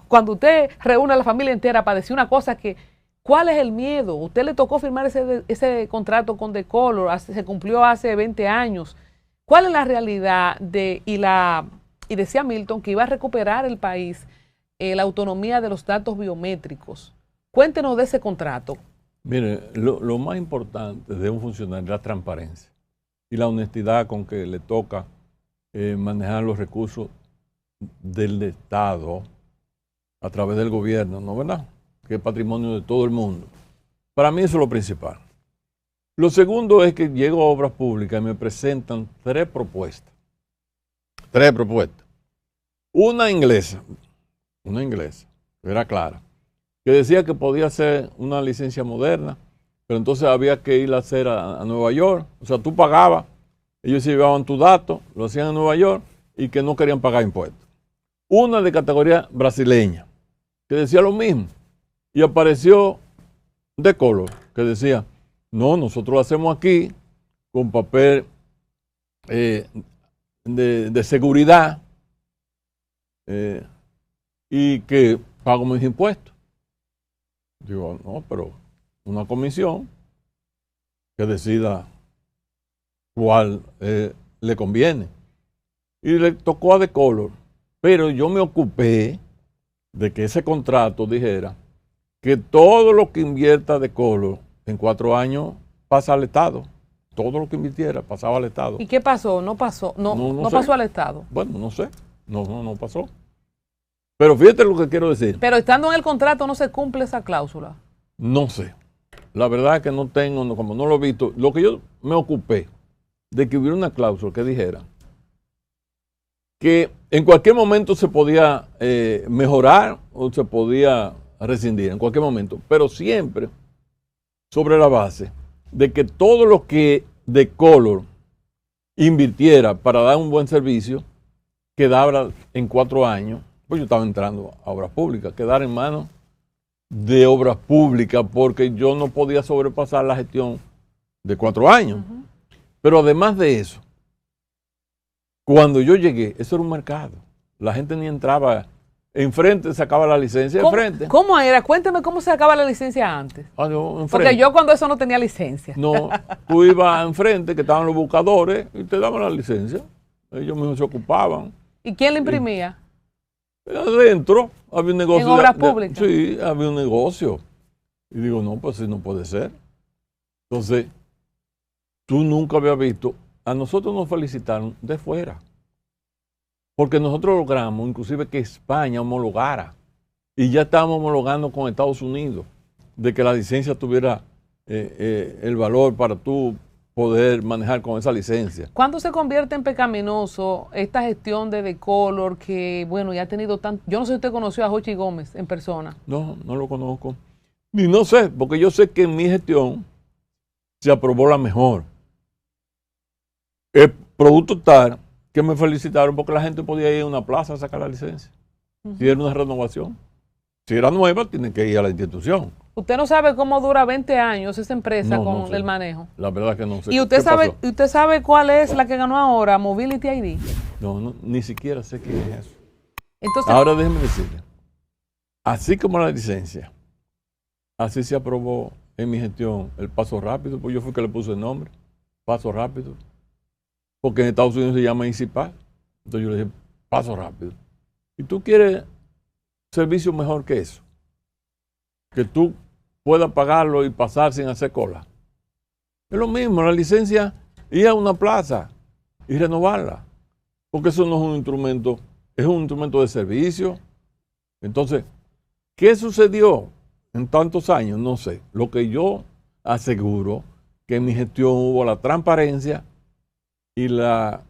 cuando usted reúne a la familia entera para decir una cosa que... ¿Cuál es el miedo? Usted le tocó firmar ese contrato con Decolor, se cumplió hace 20 años. ¿Cuál es la realidad y decía Milton que iba a recuperar el país la autonomía de los datos biométricos? Cuéntenos de ese contrato. Mire, lo más importante de un funcionario es la transparencia y la honestidad con que le toca manejar los recursos del Estado a través del gobierno, ¿no, verdad? Que es patrimonio de todo el mundo. Para mí eso es lo principal. Lo segundo es que llego a Obras Públicas y me presentan 3 propuestas. 3 propuestas. Una inglesa, era clara, que decía que podía ser una licencia moderna, pero entonces había que ir a hacer a Nueva York. O sea, tú pagabas, ellos se llevaban tus datos, lo hacían en Nueva York y que no querían pagar impuestos. Una de categoría brasileña, que decía lo mismo. Y apareció Decolor, que decía, no, nosotros lo hacemos aquí con papel de seguridad y que pago mis impuestos. Digo, no, pero una comisión que decida cuál le conviene. Y le tocó a Decolor, pero yo me ocupé de que ese contrato dijera que todo lo que invierta Decolor en 4 años pasa al Estado. Todo lo que invirtiera pasaba al Estado. ¿Y qué pasó? No pasó. No pasó al Estado. Bueno, no sé. No pasó. Pero fíjate lo que quiero decir. Pero estando en el contrato no se cumple esa cláusula. No sé. La verdad es que no tengo, como no lo he visto. Lo que yo me ocupé de que hubiera una cláusula que dijera que en cualquier momento se podía mejorar o se podía rescindir en cualquier momento, pero siempre sobre la base de que todo lo que Decolor invirtiera para dar un buen servicio quedara en 4 años, pues yo estaba entrando a Obras Públicas, quedar en manos de Obras Públicas, porque yo no podía sobrepasar la gestión de 4 años. Uh-huh. Pero además de eso, cuando yo llegué, eso era un mercado. La gente ni entraba. Enfrente sacaba la licencia, enfrente. ¿Cómo era? Cuénteme cómo se sacaba la licencia antes. Porque yo cuando eso no tenía licencia. No, tú ibas enfrente, que estaban los buscadores, y te daban la licencia. Ellos mismos se ocupaban. ¿Y quién le imprimía? Adentro había un negocio. ¿En Obras Públicas? Sí, había un negocio. Y digo, no, pues sí, no puede ser. Entonces, tú nunca habías visto. A nosotros nos felicitaron de fuera. Porque nosotros logramos, inclusive, que España homologara. Y ya estábamos homologando con Estados Unidos, de que la licencia tuviera el valor para tú poder manejar con esa licencia. ¿Cuándo se convierte en pecaminoso esta gestión de Decolor que, bueno, ya ha tenido tanto... Yo no sé si usted conoció a Jochi Gómez en persona. No, no lo conozco. Ni no sé, porque yo sé que en mi gestión se aprobó la mejor. El producto tal que me felicitaron porque la gente podía ir a una plaza a sacar la licencia. Uh-huh. Si era una renovación. Si era nueva, tiene que ir a la institución. Usted no sabe cómo dura 20 años esa empresa No, con no sé. el manejo. La verdad que no sé. ¿Y ¿Qué usted sabe cuál es la que ganó ahora, Mobility ID? No, ni siquiera sé qué es eso. Entonces, Ahora déjeme decirle, así como la licencia, así se aprobó en mi gestión el paso rápido, pues yo fui que le puse el nombre, paso rápido, porque en Estados Unidos se llama EasyPass. Entonces yo le dije, paso rápido. ¿Y tú quieres servicio mejor que eso? Que tú puedas pagarlo y pasar sin hacer cola. Es lo mismo, la licencia, ir a una plaza y renovarla, porque eso no es un instrumento, es un instrumento de servicio. Entonces, ¿qué sucedió en tantos años? No sé. Lo que yo aseguro que en mi gestión hubo la transparencia y la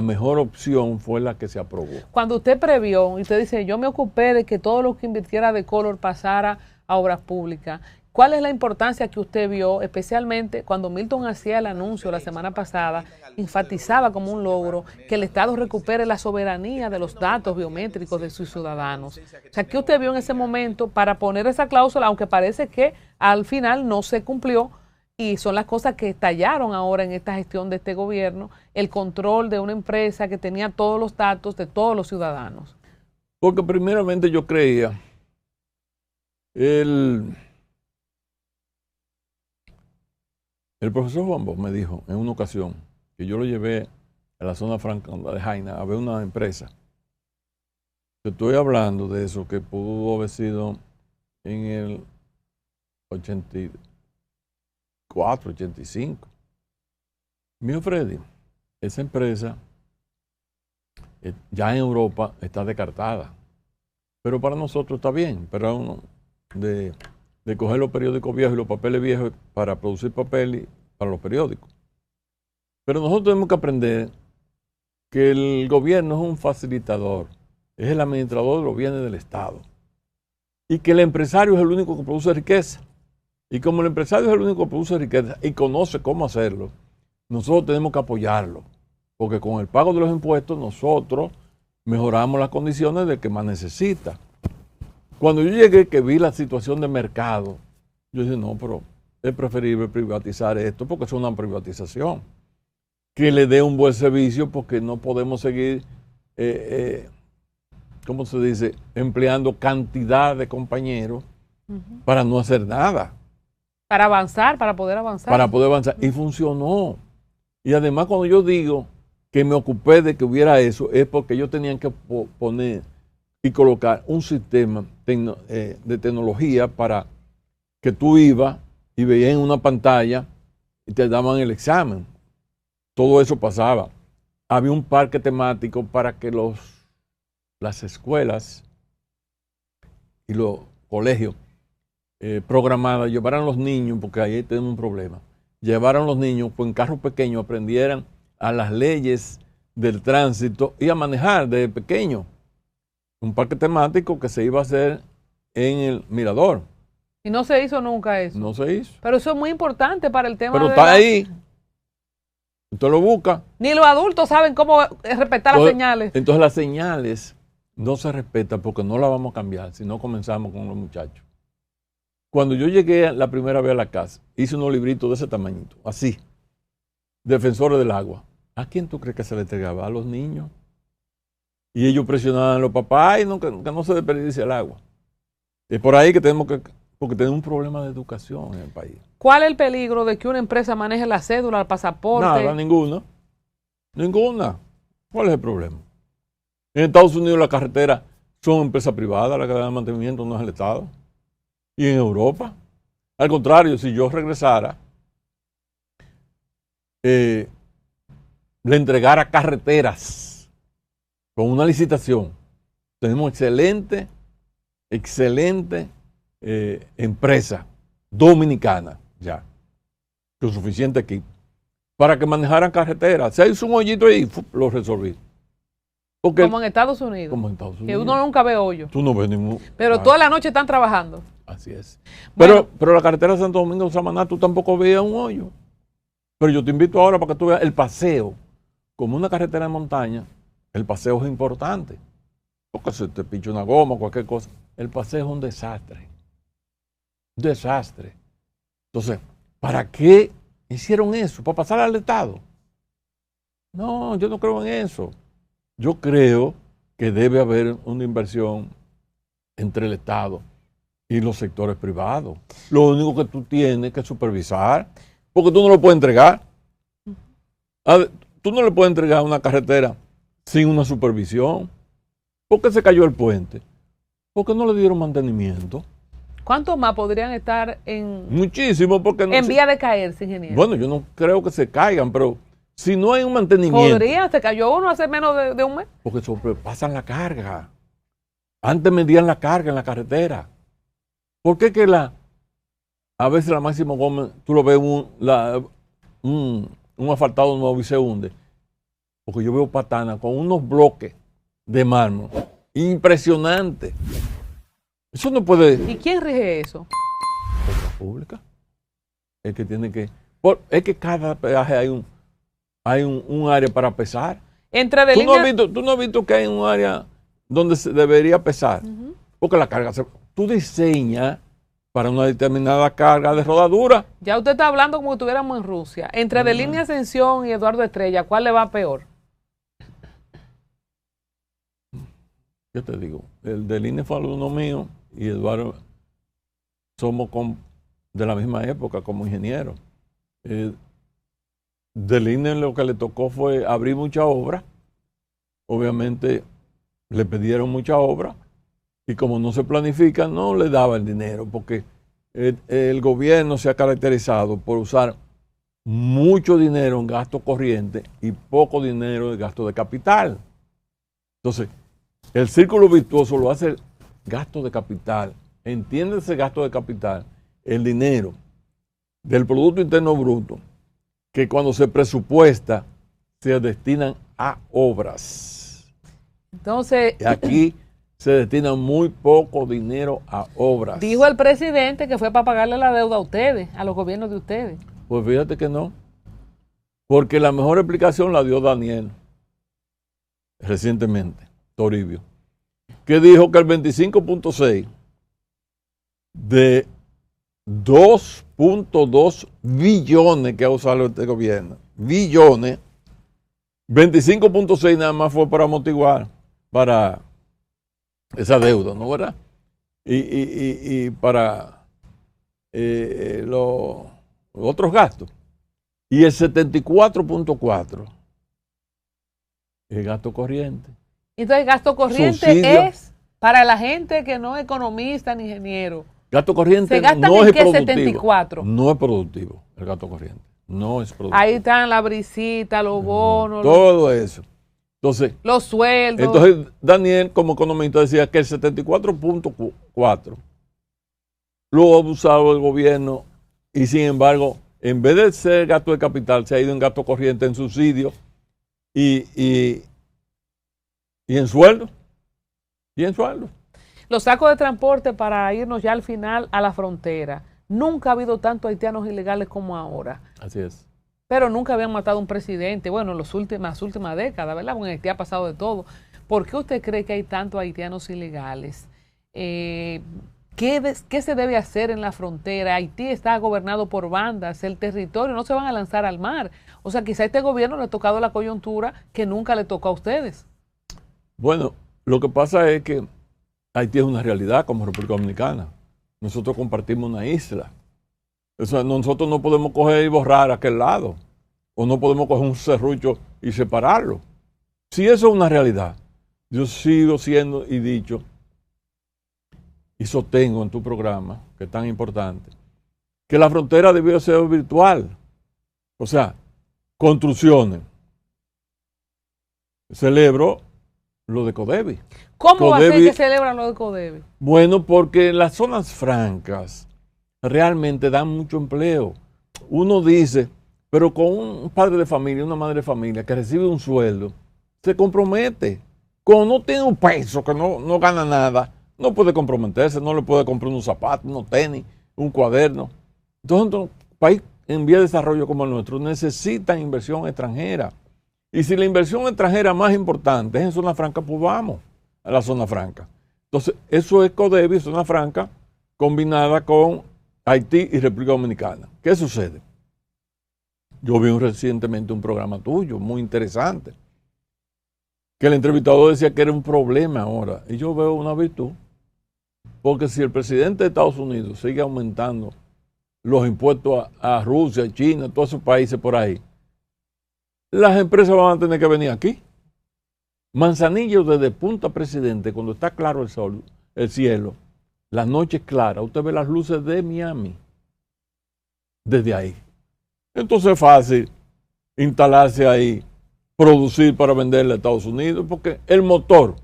mejor opción fue la que se aprobó. cuando usted previó, y usted dice, yo me ocupé de que todo lo que invirtiera de Color pasara a obras públicas, ¿cuál es la importancia que usted vio, especialmente cuando Milton hacía el anuncio la semana pasada, enfatizaba como un logro que el Estado recupere la soberanía de los datos biométricos de sus ciudadanos? O sea, ¿qué usted vio en ese momento para poner esa cláusula, aunque parece que al final no se cumplió? Y son las cosas que estallaron ahora en esta gestión de este gobierno, el control de una empresa que tenía todos los datos de todos los ciudadanos. Porque primeramente yo creía, el profesor Juan Bosch me dijo en una ocasión que yo lo llevé a la zona franca de Jaina a ver una empresa. Te estoy hablando de eso que pudo haber sido en el 84, 85. Mío Freddy, esa empresa ya en Europa está descartada, pero para nosotros está bien, pero uno de coger los periódicos viejos y los papeles viejos para producir papel para los periódicos. Pero nosotros tenemos que aprender que el gobierno es un facilitador, es el administrador de los bienes del Estado, y que el empresario es el único que produce riqueza. Y como el empresario es el único que produce riqueza y conoce cómo hacerlo, nosotros tenemos que apoyarlo, porque con el pago de los impuestos nosotros mejoramos las condiciones del que más necesita. Cuando yo llegué, que vi la situación de mercado, yo dije, no, pero es preferible privatizar esto porque es una privatización. Que le dé un buen servicio porque no podemos seguir, ¿cómo se dice?, empleando cantidad de compañeros para no hacer nada. Para avanzar, para poder avanzar. Para poder avanzar. Y funcionó. Y además cuando yo digo que me ocupé de que hubiera eso, es porque ellos tenían que poner y colocar un sistema de tecnología para que tú ibas y veías en una pantalla y te daban el examen. Todo eso pasaba. Había un parque temático para que las escuelas y los colegios programadas llevaran a los niños, porque ahí tenemos un problema, llevaran a los niños pues, en carros pequeños, aprendieran a las leyes del tránsito y a manejar desde pequeño. Un parque temático que se iba a hacer en el Mirador. Y no se hizo nunca eso. No se hizo. Pero eso es muy importante para el tema Pero de está ahí. Usted lo busca. Ni los adultos saben cómo respetar las señales. Entonces las señales no se respetan porque no las vamos a cambiar si no comenzamos con los muchachos. Cuando yo llegué la primera vez a la casa, hice unos libritos de ese tamañito, así, defensores del agua. ¿A quién tú crees que se le entregaba? A los niños. Y ellos presionaban a los papás, que no se desperdicie el agua. Es por ahí que porque tenemos un problema de educación en el país. ¿Cuál es el peligro de que una empresa maneje la cédula, el pasaporte? Nada, ninguna. Ninguna. ¿Cuál es el problema? En Estados Unidos las carreteras son empresas privadas, la cadena de mantenimiento no es el Estado. Y en Europa, al contrario, si yo regresara, le entregara carreteras con una licitación, tenemos excelente empresa dominicana ya, con suficiente equipo, para que manejaran carreteras. Si hay un hoyito ahí, lo resolví. Porque, como en Estados Unidos. Como en Estados Unidos. Que uno nunca ve hoyo. Tú no ves ningún. Pero toda la noche están trabajando. Así es. Bueno, Pero la carretera de Santo Domingo Samaná, tú tampoco veías un hoyo. Pero yo te invito ahora para que tú veas el paseo. Como una carretera de montaña, el paseo es importante. Porque se te pincha una goma, cualquier cosa. El paseo es un desastre. desastre. Entonces, ¿para qué hicieron eso? ¿Para pasar al Estado? No, yo no creo en eso. Yo creo que debe haber una inversión entre el Estado y los sectores privados. Lo único que tú tienes que supervisar, porque tú no lo puedes entregar. Tú no le puedes entregar una carretera sin una supervisión. ¿Por qué se cayó el puente? Porque no le dieron mantenimiento. ¿Cuántos más podrían estar en Muchísimo, porque no en vía de caerse, ingeniero? Bueno, yo no creo que se caigan, pero si no hay un mantenimiento. Podría, se cayó uno hace menos de un mes. Porque sobrepasan la carga. Antes medían la carga en la carretera. ¿Por qué que a veces la Máximo Gómez, tú lo ves un asfaltado nuevo y se hunde? Porque yo veo Patana con unos bloques de mármol impresionantes. Eso no puede. ¿Y quién rige eso? Obra pública. El que tiene que. Es que cada peaje hay un área para pesar. Entre de ¿Tú línea... no has visto que hay un área donde se debería pesar? Porque la carga tú diseñas para una determinada carga de rodadura. Ya usted está hablando como si estuviéramos en Rusia. Entre de línea Ascensión y Eduardo Estrella, ¿cuál le va peor? Yo te digo, el de línea fue alumno mío y Eduardo somos de la misma época como ingeniero. De línea lo que le tocó fue abrir mucha obra. Obviamente le pidieron mucha obra y como no se planifica, no le daba el dinero porque el gobierno se ha caracterizado por usar mucho dinero en gasto corriente y poco dinero en gasto de capital. Entonces, el círculo virtuoso lo hace el gasto de capital. Entiéndese gasto de capital, el dinero del Producto Interno Bruto, que cuando se presupuesta se destinan a obras. Entonces, Y aquí se destina muy poco dinero a obras. dijo el presidente que fue para pagarle la deuda a ustedes, a los gobiernos de ustedes. Pues fíjate que no. Porque la mejor explicación la dio Daniel recientemente, Toribio, que dijo que el 25.6 de 2.2 billones que ha usado este gobierno, billones, 25.6 nada más fue para amortiguar, para esa deuda, ¿no verdad? Y para los otros gastos. Y el 74.4 es gasto corriente. Entonces, gasto corriente Subsidio. es para la gente que no es economista ni ingeniero. Gasto corriente ¿Se gastan no en es qué productivo. 74? No es productivo el gasto corriente. No es productivo. Ahí están la brisita, los bonos, Todo eso. Entonces, los sueldos. entonces, Daniel, como economista, decía que el 74.4 lo ha usado el gobierno y, sin embargo, en vez de ser gasto de capital, se ha ido en gasto corriente, en subsidio y en sueldo. Y en sueldo. Los sacos de transporte para irnos ya al final a la frontera. Nunca ha habido tantos haitianos ilegales como ahora. Así es. Pero nunca habían matado a un presidente. Bueno, en las últimas décadas, ¿verdad? Porque en Haití ha pasado de todo. ¿Por qué usted cree que hay tantos haitianos ilegales? ¿Qué se debe hacer en la frontera? Haití está gobernado por bandas, el territorio, no se van a lanzar al mar. O sea, quizá a este gobierno le ha tocado la coyuntura que nunca le tocó a ustedes. Bueno, lo que pasa es que Haití es una realidad como República Dominicana. Nosotros compartimos una isla. O sea, nosotros no podemos coger y borrar aquel lado. O no podemos coger un serrucho y separarlo. Si eso es una realidad, yo sigo siendo y dicho, y sostengo en tu programa, que es tan importante, que la frontera debió ser virtual. O sea, construcciones. Celebro lo de Codevi. ¿Cómo va a ser que celebran lo de Codevi? Bueno, porque las zonas francas realmente dan mucho empleo. Uno dice, pero con un padre de familia, una madre de familia que recibe un sueldo, se compromete. Cuando no tiene un peso, que no gana nada, no puede comprometerse, no le puede comprar unos zapatos, unos tenis, un cuaderno. Entonces, un país en vía de desarrollo como el nuestro necesita inversión extranjera. Y si la inversión extranjera más importante es en zona franca, pues vamos a la zona franca. Entonces, eso es Codevi, zona franca, combinada con Haití y República Dominicana. ¿Qué sucede? Yo vi recientemente un programa tuyo muy interesante, que el entrevistador decía que era un problema ahora, y yo veo una virtud, porque si el presidente de Estados Unidos sigue aumentando los impuestos a Rusia, China, todos esos países por ahí, las empresas van a tener que venir aquí. Manzanillo desde Punta Presidente, cuando está claro el sol, el cielo, la noche es clara, usted ve las luces de Miami, desde ahí. Entonces es fácil instalarse ahí, producir para venderle a Estados Unidos, porque el motor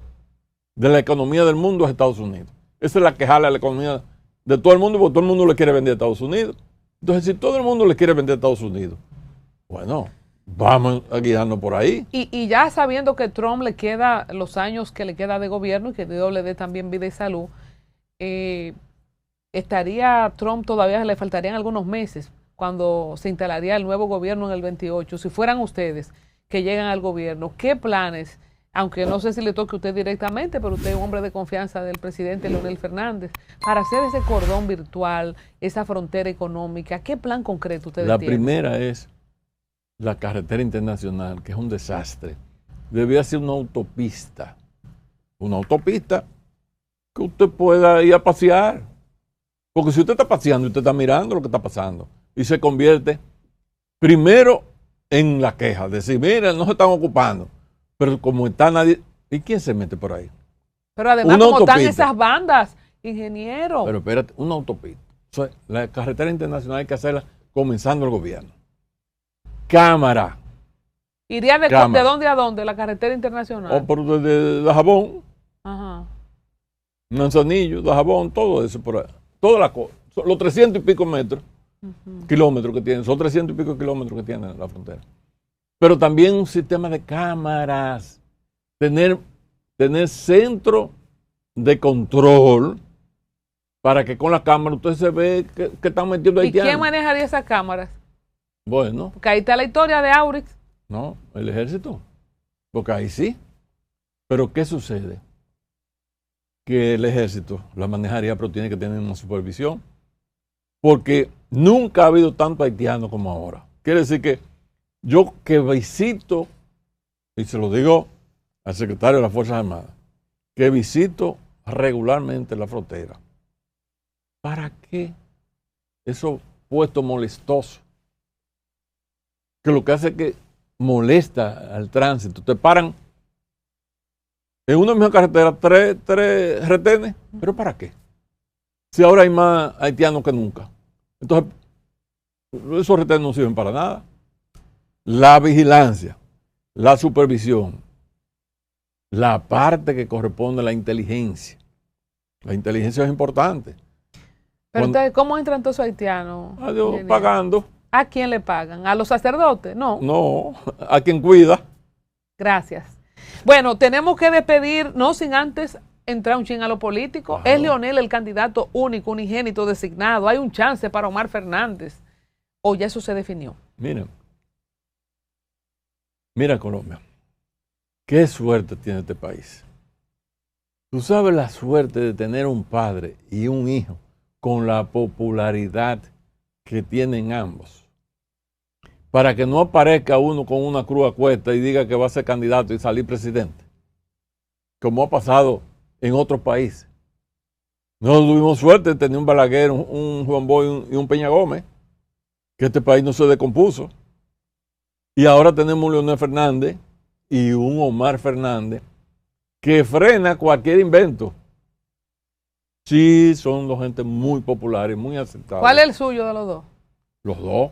de la economía del mundo es Estados Unidos. Esa es la que jala la economía de todo el mundo, porque todo el mundo le quiere vender a Estados Unidos. Entonces, si todo el mundo le quiere vender a Estados Unidos, bueno, vamos a guiarnos por ahí. Y ya sabiendo que Trump le queda los años que le queda de gobierno y que Dios le dé también vida y salud, estaría Trump, todavía le faltarían algunos meses cuando se instalaría el nuevo gobierno en el 28. Si fueran ustedes que llegan al gobierno, ¿qué planes? Aunque no sé si le toque a usted directamente, pero usted es un hombre de confianza del presidente Leonel Fernández, para hacer ese cordón virtual, esa frontera económica, ¿qué plan concreto ustedes tienen? La primera es la carretera internacional, que es un desastre. Debía ser una autopista que usted pueda ir a pasear. Porque si usted está paseando, usted está mirando lo que está pasando. Y se convierte primero en la queja, decir, mira, no se están ocupando. Pero como está nadie, ¿y quién se mete por ahí? Pero además, como están esas bandas, ingeniero. Pero espérate, una autopista. O sea, la carretera internacional hay que hacerla comenzando el gobierno. Cámara. ¿Iría de dónde a dónde la carretera internacional? O por de Dajabón. Ajá. Manzanillo, Dajabón, todo eso por ahí. Toda la cosa. Los 300 y pico metros, kilómetros que tienen. Son 300 y pico kilómetros que tienen la frontera. Pero también un sistema de cámaras. Tener centro de control para que con la cámara usted se ve que están metiendo haitianos. ¿Y quién manejaría esas cámaras? Bueno. Porque ahí está la historia de Aurix. No, el ejército. Porque ahí sí. Pero ¿qué sucede? Que el ejército la manejaría, pero tiene que tener una supervisión. Porque nunca ha habido tanto haitiano como ahora. Quiere decir que yo que visito, y se lo digo al secretario de las Fuerzas Armadas, que visito regularmente la frontera. ¿Para qué esos puestos molestosos? Que lo que hace es que molesta al tránsito. Te paran en una misma carretera tres retenes. ¿Pero para qué? Si ahora hay más haitianos que nunca. Entonces, esos retenes no sirven para nada. La vigilancia, la supervisión, la parte que corresponde a la inteligencia. La inteligencia es importante. Pero ustedes, ¿cómo entran todos esos haitianos? Adiós, pagando. ¿A quién le pagan? ¿A los sacerdotes? No. No, a quien cuida. Gracias. Bueno, tenemos que despedir, no sin antes entrar un chin a lo político. Claro. Es Leonel el candidato único, unigénito designado. ¿Hay un chance para Omar Fernández? ¿O ya eso se definió? Mira Colombia, qué suerte tiene este país. Tú sabes la suerte de tener un padre y un hijo con la popularidad que tienen ambos. Para que no aparezca uno con una cruz a cuesta y diga que va a ser candidato y salir presidente, como ha pasado en otros países. Nosotros tuvimos suerte de tener un Balaguer, un Juan Boy y un Peña Gómez, que este país no se descompuso. Y ahora tenemos un Leonel Fernández y un Omar Fernández que frena cualquier invento. Sí, son dos gente muy populares, muy aceptables. ¿Cuál es el suyo de los dos? Los dos.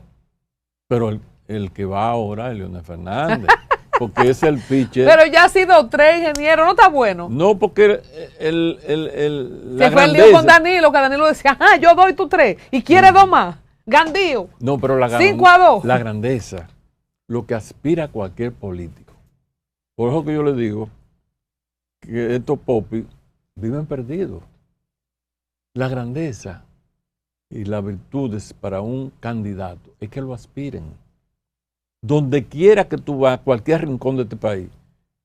Pero el que va ahora es Leonel Fernández, porque es el pitcher. Pero ya ha sido 3, ingeniero, ¿no está bueno? No, porque se fue el lío con Danilo, que Danilo decía, yo doy tú 3, y quiere 2 más. Gandío. No, pero la 5-2. La grandeza, lo que aspira a cualquier político. Por eso que yo le digo que estos popis viven perdidos. La grandeza y las virtudes para un candidato es que lo aspiren. Donde quiera que tú vas, cualquier rincón de este país,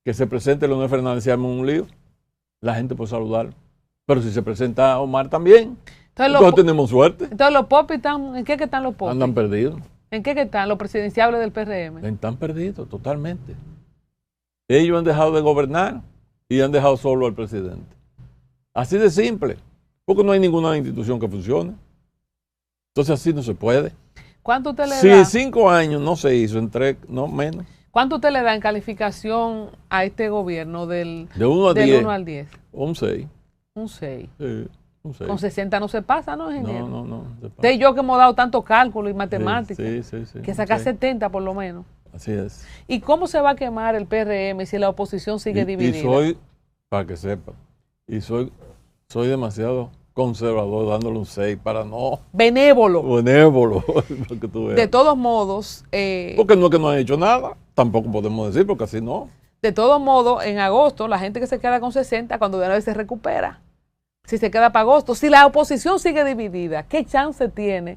que se presente Leonel Fernández y se arme un lío, la gente puede saludarlo. Pero si se presenta Omar también. Entonces tenemos suerte. Entonces los popis están, ¿en qué que están los popis? Andan perdidos. ¿En qué que están los presidenciables del PRM? Están perdidos totalmente. Ellos han dejado de gobernar y han dejado solo al presidente. Así de simple. Porque no hay ninguna institución que funcione. Entonces así no se puede. ¿Cuánto usted le da? Si en 5 años no se hizo, en 3, no menos. ¿Cuánto usted le da en calificación a este gobierno de 1 al 10? Un 6. Un 6. Sí, un 6. Con 60 no se pasa, ¿no, ingeniero? No. Usted y yo que hemos dado tanto cálculo y matemáticas. Sí. Que sacar 70 por lo menos. Así es. ¿Y cómo se va a quemar el PRM si la oposición sigue dividida? Y soy, para que sepa, soy demasiado conservador dándole un 6 para no... Benévolo. Porque tú veas. De todos modos... porque no es que no han hecho nada, tampoco podemos decir, porque así no. De todos modos, en agosto, la gente que se queda con 60, cuando de una vez se recupera. Si se queda para agosto, si la oposición sigue dividida, ¿qué chance tiene?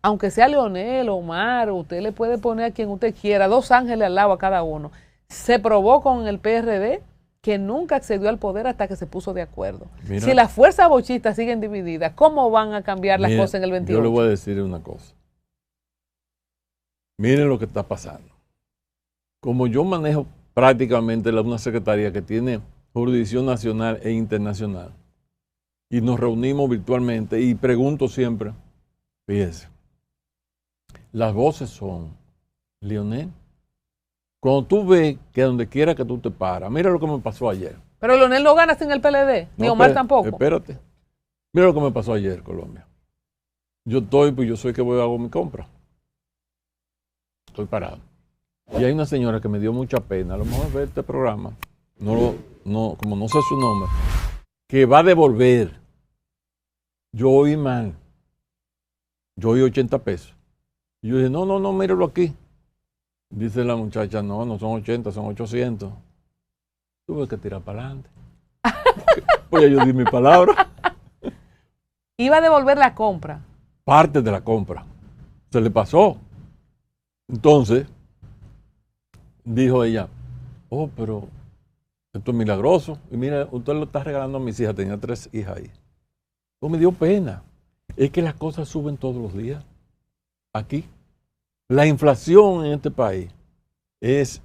Aunque sea Leonel, Omar, usted le puede poner a quien usted quiera, 2 ángeles al lado a cada uno. Se probó con el PRD que nunca accedió al poder hasta que se puso de acuerdo. Mira, si las fuerzas bochistas siguen divididas, ¿cómo van a cambiar las cosas en el 28? Yo le voy a decir una cosa. Miren lo que está pasando. Como yo manejo prácticamente una secretaría que tiene jurisdicción nacional e internacional, y nos reunimos virtualmente y pregunto siempre, fíjense, las voces son, Leonel, cuando tú ves que donde quiera que tú te paras, mira lo que me pasó ayer. Pero Leonel no gana sin el PLD, ni Omar tampoco. Espérate, mira lo que me pasó ayer, Colombia. Pues yo soy que voy a hago mi compra. Estoy parado. Y hay una señora que me dio mucha pena, a lo mejor ve este programa, como no sé su nombre, que va a devolver. Yo oí mal. Yo oí 80 pesos. Y yo dije, no, míralo aquí. Dice la muchacha, no son 80, son 800. Tuve que tirar para adelante. Pues ya yo di mi palabra. Iba a devolver la compra. Parte de la compra. Se le pasó. Entonces, dijo ella, pero esto es milagroso. Y mira, usted lo está regalando a mis hijas. Tenía 3 hijas ahí. Pues me dio pena. Es que las cosas suben todos los días. Aquí. La inflación en este país es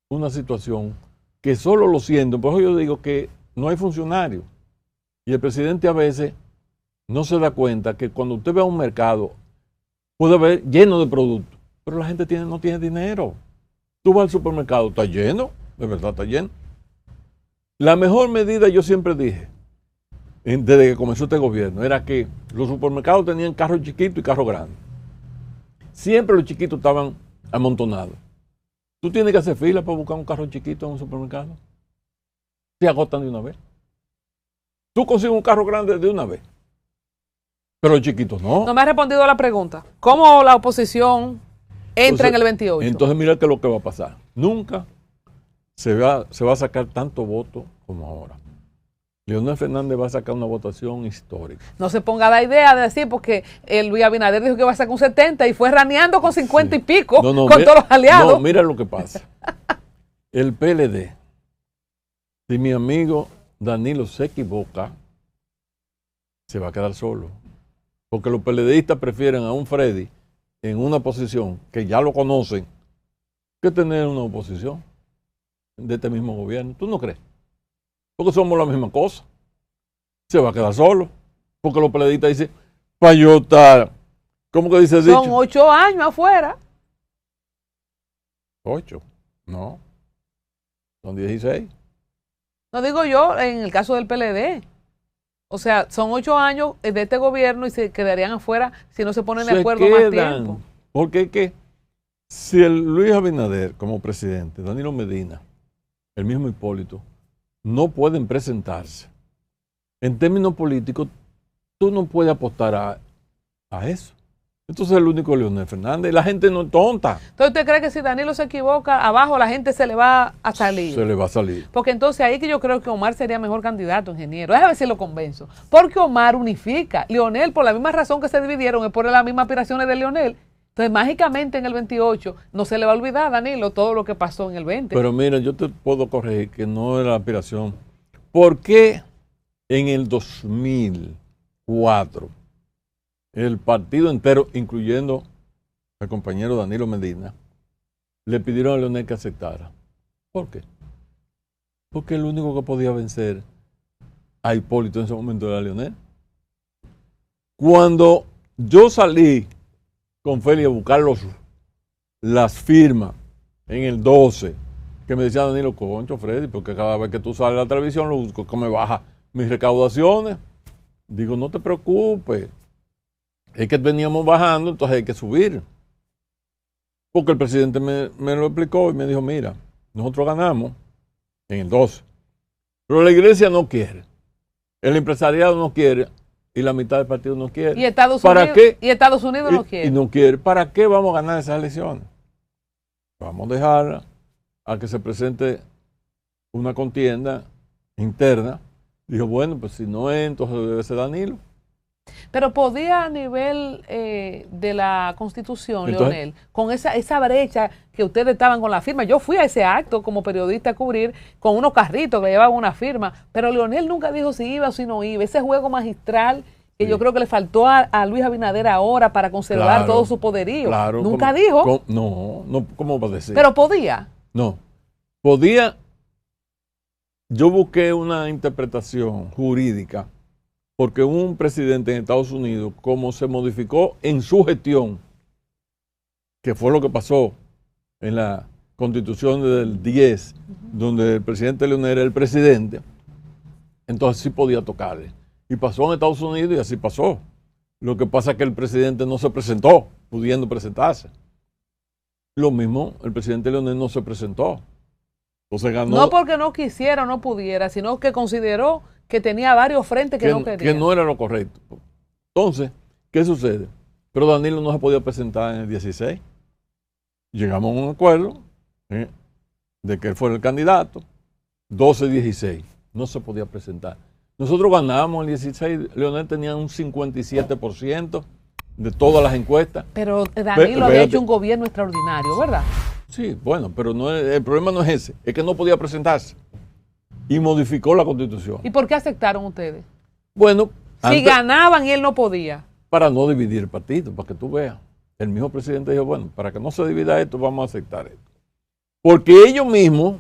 una situación que solo lo siento. Por eso yo digo que no hay funcionarios. Y el presidente a veces no se da cuenta que cuando usted ve a un mercado, puede haber lleno de productos, pero la gente no tiene dinero. Tú vas al supermercado, está lleno, de verdad está lleno. La mejor medida, yo siempre dije, desde que comenzó este gobierno, era que los supermercados tenían carros chiquitos y carros grandes. Siempre los chiquitos estaban amontonados. Tú tienes que hacer fila para buscar un carro chiquito en un supermercado. Se agotan de una vez. Tú consigues un carro grande de una vez. Pero los chiquitos no. No me ha respondido a la pregunta. ¿Cómo la oposición entra en el 28? Entonces mira qué es lo que va a pasar. Nunca se va a sacar tanto voto como ahora. Leonel Fernández va a sacar una votación histórica. No se ponga la idea de decir, porque Luis Abinader dijo que va a sacar un 70 y fue raneando con 50 y pico con todos los aliados. No, mira lo que pasa. El PLD, si mi amigo Danilo se equivoca, se va a quedar solo. Porque los PLDistas prefieren a un Freddy en una posición que ya lo conocen que tener una oposición de este mismo gobierno. ¿Tú no crees? Porque somos la misma cosa. Se va a quedar solo. Porque los PLDistas dicen, para yo estar, ¿cómo que dice el dicho? Son 8 años afuera. 8, no. Son 16. No digo yo en el caso del PLD. O sea, son 8 años de este gobierno y se quedarían afuera si no se ponen de acuerdo más tiempo. Porque es que si el Luis Abinader como presidente, Danilo Medina, el mismo Hipólito, no pueden presentarse. En términos políticos, tú no puedes apostar a eso. Entonces el único es Leonel Fernández. Y la gente no es tonta. Entonces, ¿usted cree que si Danilo se equivoca, abajo la gente se le va a salir? Se le va a salir. Porque entonces ahí que yo creo que Omar sería mejor candidato, ingeniero. Déjame ver si lo convenzo. Porque Omar unifica. Leonel, por la misma razón que se dividieron, es por las mismas aspiraciones de Leonel. Entonces, mágicamente en el 28 no se le va a olvidar a Danilo todo lo que pasó en el 20. Pero mira, yo te puedo corregir que no era la aspiración. ¿Por qué en el 2004 2004, el partido entero, incluyendo al compañero Danilo Medina, le pidieron a Leonel que aceptara. ¿Por qué? Porque el único que podía vencer a Hipólito en ese momento era Leonel. Cuando yo salí con Félix a buscar las firmas en el 12, que me decía Danilo, concho, Freddy, porque cada vez que tú sales a la televisión lo busco que me baja mis recaudaciones. Digo, no te preocupes, es que veníamos bajando, entonces hay que subir. Porque el presidente me lo explicó y me dijo, mira, nosotros ganamos en el 12, pero la iglesia no quiere, el empresariado no quiere y la mitad del partido no quiere. ¿Y Estados ¿Para Unidos, qué? Y Estados Unidos no quiere. Y no quiere. ¿Para qué vamos a ganar esas elecciones? Vamos a dejarla a que se presente una contienda interna. Dijo, bueno, pues si no es, entonces debe ser Danilo. Pero podía a nivel de la Constitución, Entonces, Leonel, con esa brecha que ustedes estaban con la firma. Yo fui a ese acto como periodista a cubrir con unos carritos que llevaban una firma, pero Leonel nunca dijo si iba o si no iba. Ese juego magistral que yo creo que le faltó a Luis Abinader ahora para conservar todo su poderío. Nunca dijo. No, ¿cómo va a decir? Pero podía. No, podía. Yo busqué una interpretación jurídica porque un presidente en Estados Unidos, como se modificó en su gestión, que fue lo que pasó en la Constitución del 10, donde el presidente Leonel era el presidente, entonces sí podía tocarle. Y pasó en Estados Unidos y así pasó. Lo que pasa es que el presidente no se presentó, pudiendo presentarse. Lo mismo, el presidente Leonel no se presentó. Entonces ganó. No porque no quisiera o no pudiera, sino que consideró que tenía varios frentes que no quería. Que no era lo correcto. Entonces, ¿qué sucede? Pero Danilo no se podía presentar en el 16. Llegamos a un acuerdo de que él fuera el candidato. 12-16. No se podía presentar. Nosotros ganábamos el 16. Leonel tenía un 57% de todas las encuestas. Pero Danilo había hecho un gobierno extraordinario, ¿verdad? Sí, bueno, pero no es, el problema no es ese. Es que no podía presentarse. Y modificó la Constitución. ¿Y por qué aceptaron ustedes? Bueno, si ganaban y él no podía. Para no dividir el partido, para que tú veas. El mismo presidente dijo, bueno, para que no se divida esto, vamos a aceptar esto. Porque ellos mismos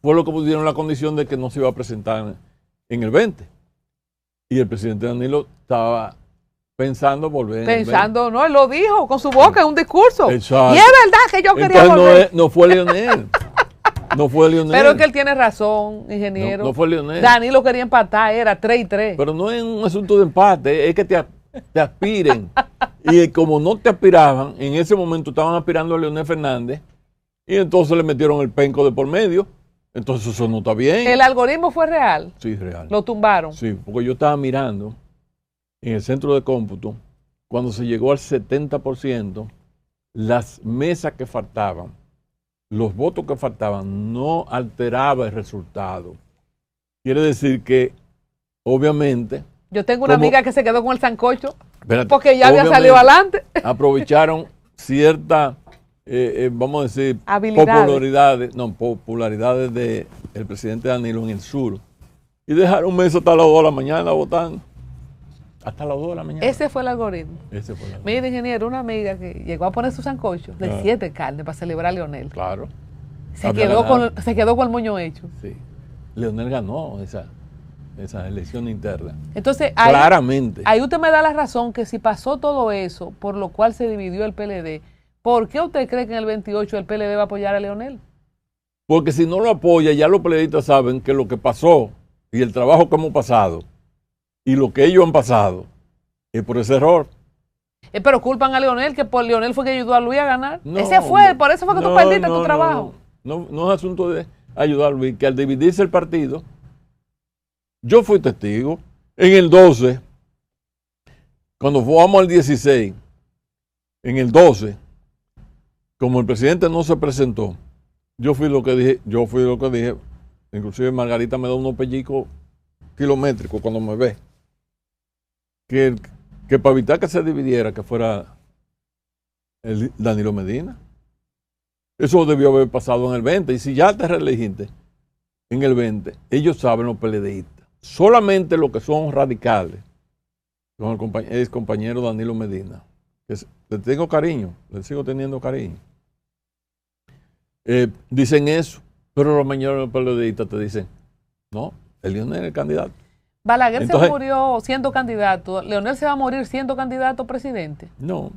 fue lo que pusieron la condición de que no se iba a presentar en el 20. Y el presidente Danilo estaba pensando volver. Pensando, no, él lo dijo con su boca en un discurso. Exacto. Y es verdad que yo quería volver. No fue Leonel. No fue Leonel. Pero es que él tiene razón, ingeniero. No fue Leonel. Danilo quería empatar, era 3-3. Pero no es un asunto de empate, es que te aspiren. Y como no te aspiraban, en ese momento estaban aspirando a Leonel Fernández y entonces le metieron el penco de por medio. Entonces eso no está bien. ¿El algoritmo fue real? Sí, real. ¿Lo tumbaron? Sí, porque yo estaba mirando en el centro de cómputo, cuando se llegó al 70%, las mesas que faltaban, los votos que faltaban, no alteraba el resultado. Quiere decir que, obviamente... Yo tengo una amiga que se quedó con el sancocho, espérate, porque ya había salido adelante. Aprovecharon cierta, vamos a decir, popularidades del presidente Danilo en el sur, y dejaron mesa hasta las 2 de la mañana votando. Hasta las 2 de la mañana. Ese fue el algoritmo. Ese fue el algoritmo. Mira, ingeniero, una amiga que llegó a poner su sancocho de 7 carnes para celebrar a Leonel. Claro. Se quedó con el moño hecho. Sí. Leonel ganó esa elección interna. Entonces, claramente. Ahí usted me da la razón que si pasó todo eso, por lo cual se dividió el PLD, ¿por qué usted cree que en el 28 el PLD va a apoyar a Leonel? Porque si no lo apoya, ya los PLDistas saben que lo que pasó y el trabajo que hemos pasado y lo que ellos han pasado es por ese error. Pero culpan a Leonel, que por Leonel fue que ayudó a Luis a ganar. No, por eso fue que tú perdiste tu trabajo. No es asunto de ayudar a Luis, que al dividirse el partido, yo fui testigo en el 12, cuando fuimos al 16, en el 12, como el presidente no se presentó, yo fui lo que dije, inclusive Margarita me da unos pellizcos kilométricos cuando me ve, que para evitar que se dividiera, que fuera el Danilo Medina. Eso debió haber pasado en el 20, y si ya te reelegiste en el 20, ellos saben los PLDistas. Solamente los que son radicales con el ex compañero Danilo Medina. Le tengo cariño, le sigo teniendo cariño. Dicen eso, pero los mayores periodistas te dicen, no, el Leonel es el candidato. Balaguer Entonces, se murió siendo candidato. ¿Leonel se va a morir siendo candidato a presidente? No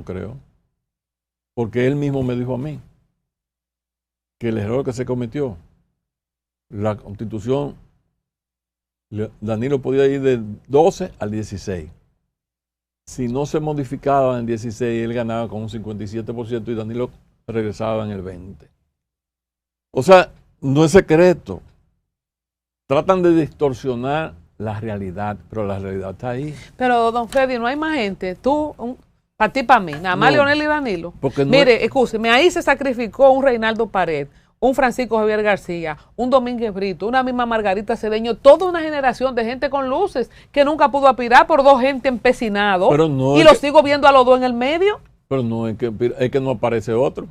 creo. Porque él mismo me dijo a mí que el error que se cometió, la Constitución, Danilo podía ir del 12 al 16. Si no se modificaba en el 16, él ganaba con un 57% y Danilo regresaba en el 20%. O sea, no es secreto. Tratan de distorsionar la realidad, pero la realidad está ahí. Pero, don Freddy, no hay más gente. Tú, para ti, para mí, nada más No, Leonel y Danilo. porque no Mire, escúcheme, ahí se sacrificó un Reinaldo Pared, un Francisco Javier García, un Domínguez Brito, una misma Margarita Cedeño, toda una generación de gente con luces que nunca pudo aspirar por dos gente empecinado. Pero no y es lo que- sigo viendo a los dos en el medio. Pero no es que no aparece otro.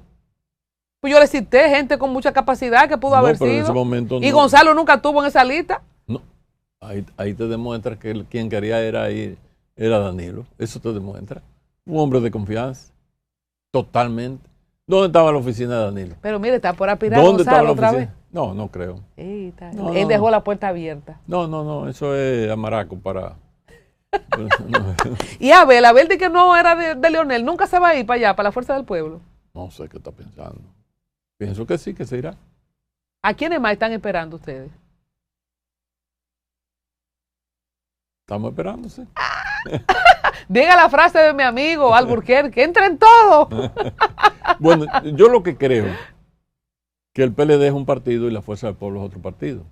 Pues yo le cité gente con mucha capacidad que pudo No, haber pero en sido. ese momento Y no. Gonzalo nunca tuvo en esa lista. No. Ahí te demuestra que quien quería era Danilo. Eso te demuestra. Un hombre de confianza. Totalmente. ¿Dónde estaba la oficina de Danilo? Pero mire, está por aspirar ¿Dónde estaba Gonzalo la otra oficina? vez. No creo. No, Él no, dejó no. la puerta abierta. No, eso es amaraco para... Y Abel de que no era de Leonel, nunca se va a ir para allá, para la Fuerza del Pueblo. No sé qué está pensando. Pienso que sí, que se irá. ¿A quiénes más están esperando ustedes? Estamos esperándose. Diga la frase de mi amigo Alburquerque, entren todos. Bueno, yo lo que creo que el PLD es un partido y la Fuerza del Pueblo es otro partido.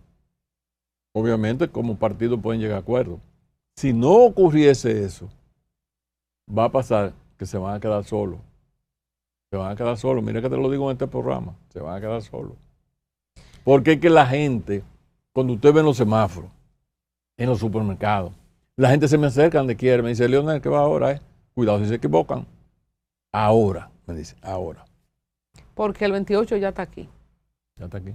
Obviamente, como partido pueden llegar a acuerdos. Si no ocurriese eso, va a pasar que se van a quedar solos. Se van a quedar solos. Mira que te lo digo en este programa. Se van a quedar solos. Porque es que la gente, cuando usted ve en los semáforos, en los supermercados, la gente se me acerca donde quiere. Me dice, Leonel, ¿qué va ahora? Cuidado si se equivocan. Ahora, me dice, ahora. Porque el 28 ya está aquí. Ya está aquí.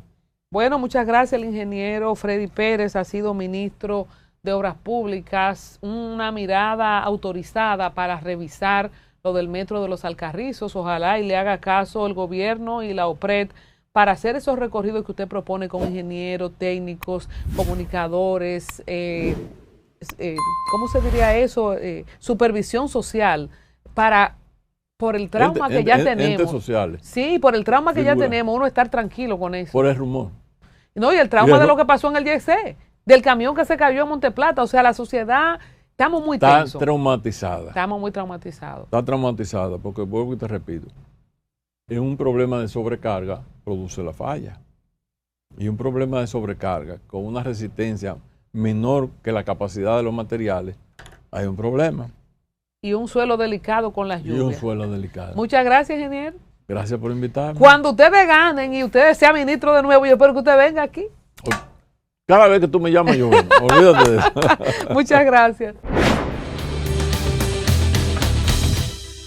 Bueno, muchas gracias el ingeniero Freddy Pérez, ha sido ministro de Obras Públicas, una mirada autorizada para revisar lo del metro de los Alcarrizos. Ojalá y le haga caso el gobierno y la OPRED para hacer esos recorridos que usted propone con ingenieros, técnicos, comunicadores, ¿cómo se diría eso? Supervisión social por el trauma que ya tenemos. Entes sociales. Sí, por el trauma que ya Figura. tenemos, uno estar tranquilo con eso. Por el rumor. No, y el trauma de lo que pasó en el YC, del camión que se cayó en Monteplata. O sea, la sociedad, estamos muy Está tensos. traumatizada. Estamos muy traumatizados. Está traumatizada porque, vuelvo y te repito, es un problema de sobrecarga, produce la falla. Y un problema de sobrecarga con una resistencia menor que la capacidad de los materiales, hay un problema. Y un suelo delicado con las Y un lluvias. suelo delicado. Muchas gracias, ingeniero. Gracias por invitarme. Cuando ustedes ganen y ustedes sean ministro de nuevo, yo espero que usted venga aquí. Cada vez que tú me llamas, yo vengo. Olvídate de eso. Muchas gracias.